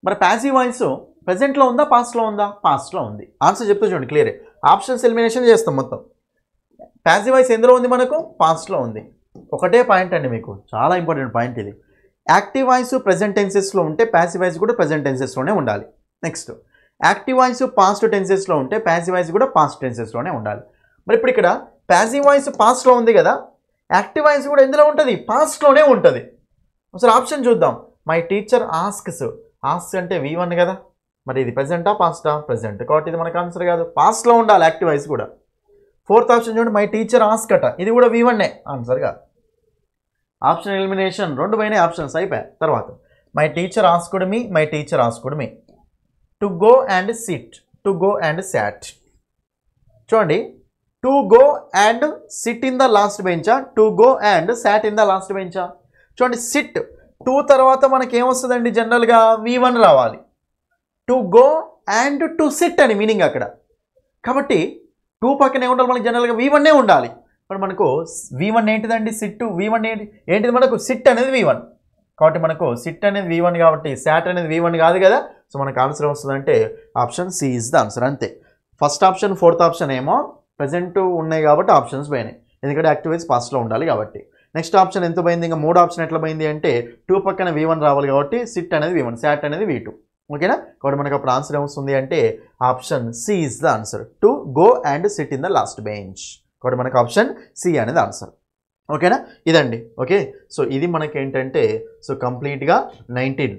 మరి ప్యాసివ్ వాయిస్ ప్రెజెంట్లో ఉందా, పాస్ట్లో ఉందా? పాస్ట్లో ఉంది. ఆన్సర్ చెప్తే చూడండి క్లియర్. ఆప్షన్స్ ఎలిమినేషన్ చేస్తాం మొత్తం. ప్యాసివ్ వాయిస్ ఎందులో ఉంది? మనకు పాస్ట్లో ఉంది. ఒకటే పాయింట్ అండి, మీకు చాలా ఇంపార్టెంట్ పాయింట్ ఇది. యాక్టివ్ వాయిస్ ప్రెజెంట్ టెన్సెస్లో ఉంటే ప్యాసివ్ వాయిస్ కూడా ప్రెజెంట్ టెన్సెస్లోనే ఉండాలి. నెక్స్ట్, యాక్టివ్ వాయిస్ పాస్ట్ టెన్సెస్లో ఉంటే ప్యాసివ్ వాయిస్ కూడా పాస్ట్ టెన్సెస్లోనే ఉండాలి. మరి ఇప్పుడు ఇక్కడ ప్యాసివ్ వాయిస్ పాస్ట్లో ఉంది కదా, యాక్టివ్ వాయిస్ కూడా ఎందులో ఉంటుంది? పాస్ట్లోనే ఉంటుంది. ఒకసారి ఆప్షన్ చూద్దాం. మై టీచర్ ఆస్క్స్, ఆస్క్ అంటే V1 కదా. మరి ఇది ప్రెజెంటా పాస్టా? ప్రెజెంట్. కాబట్టి ఇది మనకు ఆన్సర్ కాదు, పాస్ట్లో ఉండాలి యాక్టివ్ వాయిస్ కూడా. ఫోర్త్ ఆప్షన్ చూడండి, మై టీచర్ ఆస్క్ అట, ఇది కూడా V1 ఆన్సర్ కాదు. ఆప్షన్ ఎలిమినేషన్, రెండు పోయినాయి ఆప్షన్స్, అయిపోయాయి. తర్వాత my teacher asked me, my teacher asked me. To go and sit, to go and sat. చూడండి, to go and sit in the last బెంచా, to go and sat in the last బెంచా? చూడండి, sit to తర్వాత మనకి ఏమొస్తుందండి? జనరల్గా V1 రావాలి. To go and to sit అని మీనింగ్ అక్కడ. కాబట్టి టూ పక్కనే ఉండాలి, మనకి జనరల్గా V1 ఉండాలి. ఇప్పుడు మనకు V1 ఏంటిదండి? సిట్. V1 ఏంటిది మనకు? సిట్ అనేది V1. కాబట్టి మనకు సిట్ అనేది V1 కాబట్టి సాట్ అనేది V1 కాదు కదా. సో మనకు ఆన్సర్ వస్తుందంటే option C is the answer, అంతే. ఫస్ట్ ఆప్షన్, ఫోర్త్ ఆప్షన్ ఏమో ప్రజెంట్ ఉన్నాయి కాబట్టి ఆప్షన్స్ పోయినాయి, ఎందుకంటే యాక్టివ్ వాయిస్ పాస్ట్లో ఉండాలి కాబట్టి. నెక్స్ట్ ఆప్షన్ ఎంత పోయింది? ఇంకా మూడు ఆప్షన్ ఎట్లా పోయింది అంటే టూ పక్కన V1 రావాలి కాబట్టి సిట్ అనేది V1, సాట్ అనేది V2. ఓకేనా? కాబట్టి మనకు అప్పుడు ఆన్సర్ ఏమొస్తుంది అంటే option C is the answer, to go and sit in the last bench. కాబట్టి మనకు ఆప్షన్ సి అనేది ఆన్సర్. ఓకేనా? ఇదండి. ఓకే, సో ఇది మనకి ఏంటంటే సో కంప్లీట్గా 19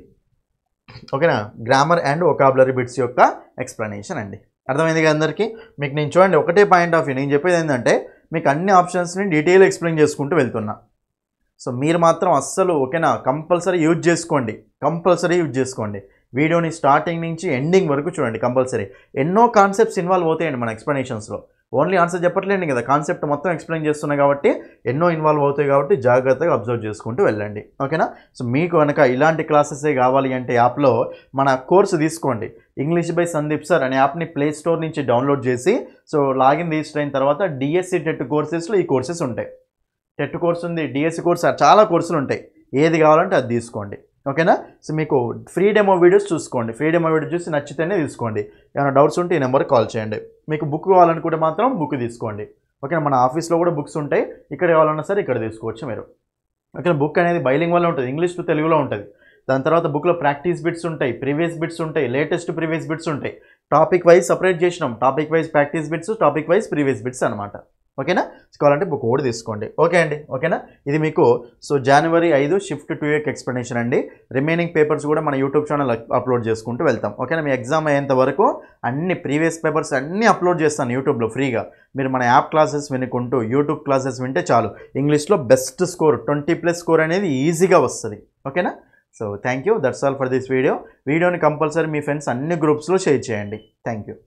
ఓకేనా గ్రామర్ అండ్ వొకాబులరీ బిట్స్ యొక్క ఎక్స్ప్లెనేషన్ అండి. అర్థమైంది కదా అందరికీ? మీకు నేను చూడండి ఒకటే పాయింట్ ఆఫ్ వ్యూ నేను చెప్పేది ఏంటంటే మీకు అన్ని ఆప్షన్స్ని డీటెయిల్ ఎక్స్ప్లెయిన్ చేసుకుంటూ వెళ్తున్నా. సో మీరు మాత్రం అస్సలు ఓకేనా కంపల్సరీ యూజ్ చేసుకోండి, కంపల్సరీ యూజ్ చేసుకోండి. వీడియోని స్టార్టింగ్ నుంచి ఎండింగ్ వరకు చూడండి కంపల్సరీ. ఎన్నో కాన్సెప్ట్స్ ఇన్వాల్వ్ అవుతాయండి మన ఎక్స్ప్లెనేషన్స్లో. ఓన్లీ ఆన్సర్ చెప్పట్లేండి కదా, కాన్సెప్ట్ మొత్తం ఎక్స్ప్లెయిన్ చేస్తున్నాయి కాబట్టి ఎన్నో ఇన్వాల్వ్ అవుతాయి కాబట్టి జాగ్రత్తగా అబ్జర్వ్ చేసుకుంటూ వెళ్ళండి. ఓకేనా? సో మీకు కనుక ఇలాంటి క్లాసెసే కావాలి అంటే యాప్లో మన కోర్సు తీసుకోండి. ఇంగ్లీష్ బై సందీప్ సార్ అనే యాప్ని ప్లే స్టోర్ నుంచి డౌన్లోడ్ చేసి సో లాగిన్ రిజిస్టర్ అయిన తర్వాత డిఎస్సి టెట్ కోర్సెస్లో ఈ కోర్సెస్ ఉంటాయి. టెట్ కోర్స్ ఉంది, డిఎస్సి కోర్స్, చాలా కోర్సులు ఉంటాయి. ఏది కావాలంటే అది తీసుకోండి. ఓకేనా? సో మీకు ఫ్రీ డెమో వీడియోస్ చూసుకోండి, ఫ్రీ డెమో వీడియో చూసి నచ్చితేనే తీసుకోండి. ఏమైనా డౌట్స్ ఉంటే ఈ నెంబర్కి కాల్ చేయండి. మీకు బుక్ కావాలనుకుంటే మాత్రం బుక్ తీసుకోండి. ఓకేనా? మన ఆఫీస్లో కూడా బుక్స్ ఉంటాయి, ఇక్కడ కావాలన్నా సరే ఇక్కడ తీసుకోవచ్చు మీరు. ఓకేనా? బుక్ అనేది బైలింగ్వల్ ఉంటుంది, ఇంగ్లీష్ టు తెలుగులో ఉంటుంది. దాని తర్వాత బుక్లో ప్రాక్టీస్ బిట్స్ ఉంటాయి, ప్రీవియస్ బిట్స్ ఉంటాయి, లేటెస్ట్ ప్రీవియస్ బిట్స్ ఉంటాయి. టాపిక్ వైజ్ సపరేట్ చేసినాం, topic wise practice bits, topic wise previous bits అనమాట. ఓకేనా? కావాలంటే బుక్ కూడా తీసుకోండి. ఓకే అండి. ఓకేనా? ఇది మీకు సో January 5 షిఫ్ట్ 2 ఎక్స్ప్లెనేషన్ అండి. రిమైనింగ్ పేపర్స్ కూడా మన యూట్యూబ్ ఛానల్ అప్లోడ్ చేసుకుంటూ వెళ్తాం. ఓకేనా? మీ ఎగ్జామ్ అయ్యేంత వరకు అన్ని ప్రీవియస్ పేపర్స్ అన్నీ అప్లోడ్ చేస్తాను యూట్యూబ్లో ఫ్రీగా. మీరు మన యాప్ క్లాసెస్ వినుకుంటూ యూట్యూబ్ క్లాసెస్ వింటే చాలు, ఇంగ్లీష్లో బెస్ట్ స్కోర్ 20+ స్కోర్ అనేది ఈజీగా వస్తుంది. ఓకేనా? So thank you, that's all for this video. వీడియోని కంపల్సరీ మీ ఫ్రెండ్స్ అన్ని గ్రూప్స్లో షేర్ చేయండి. Thank you.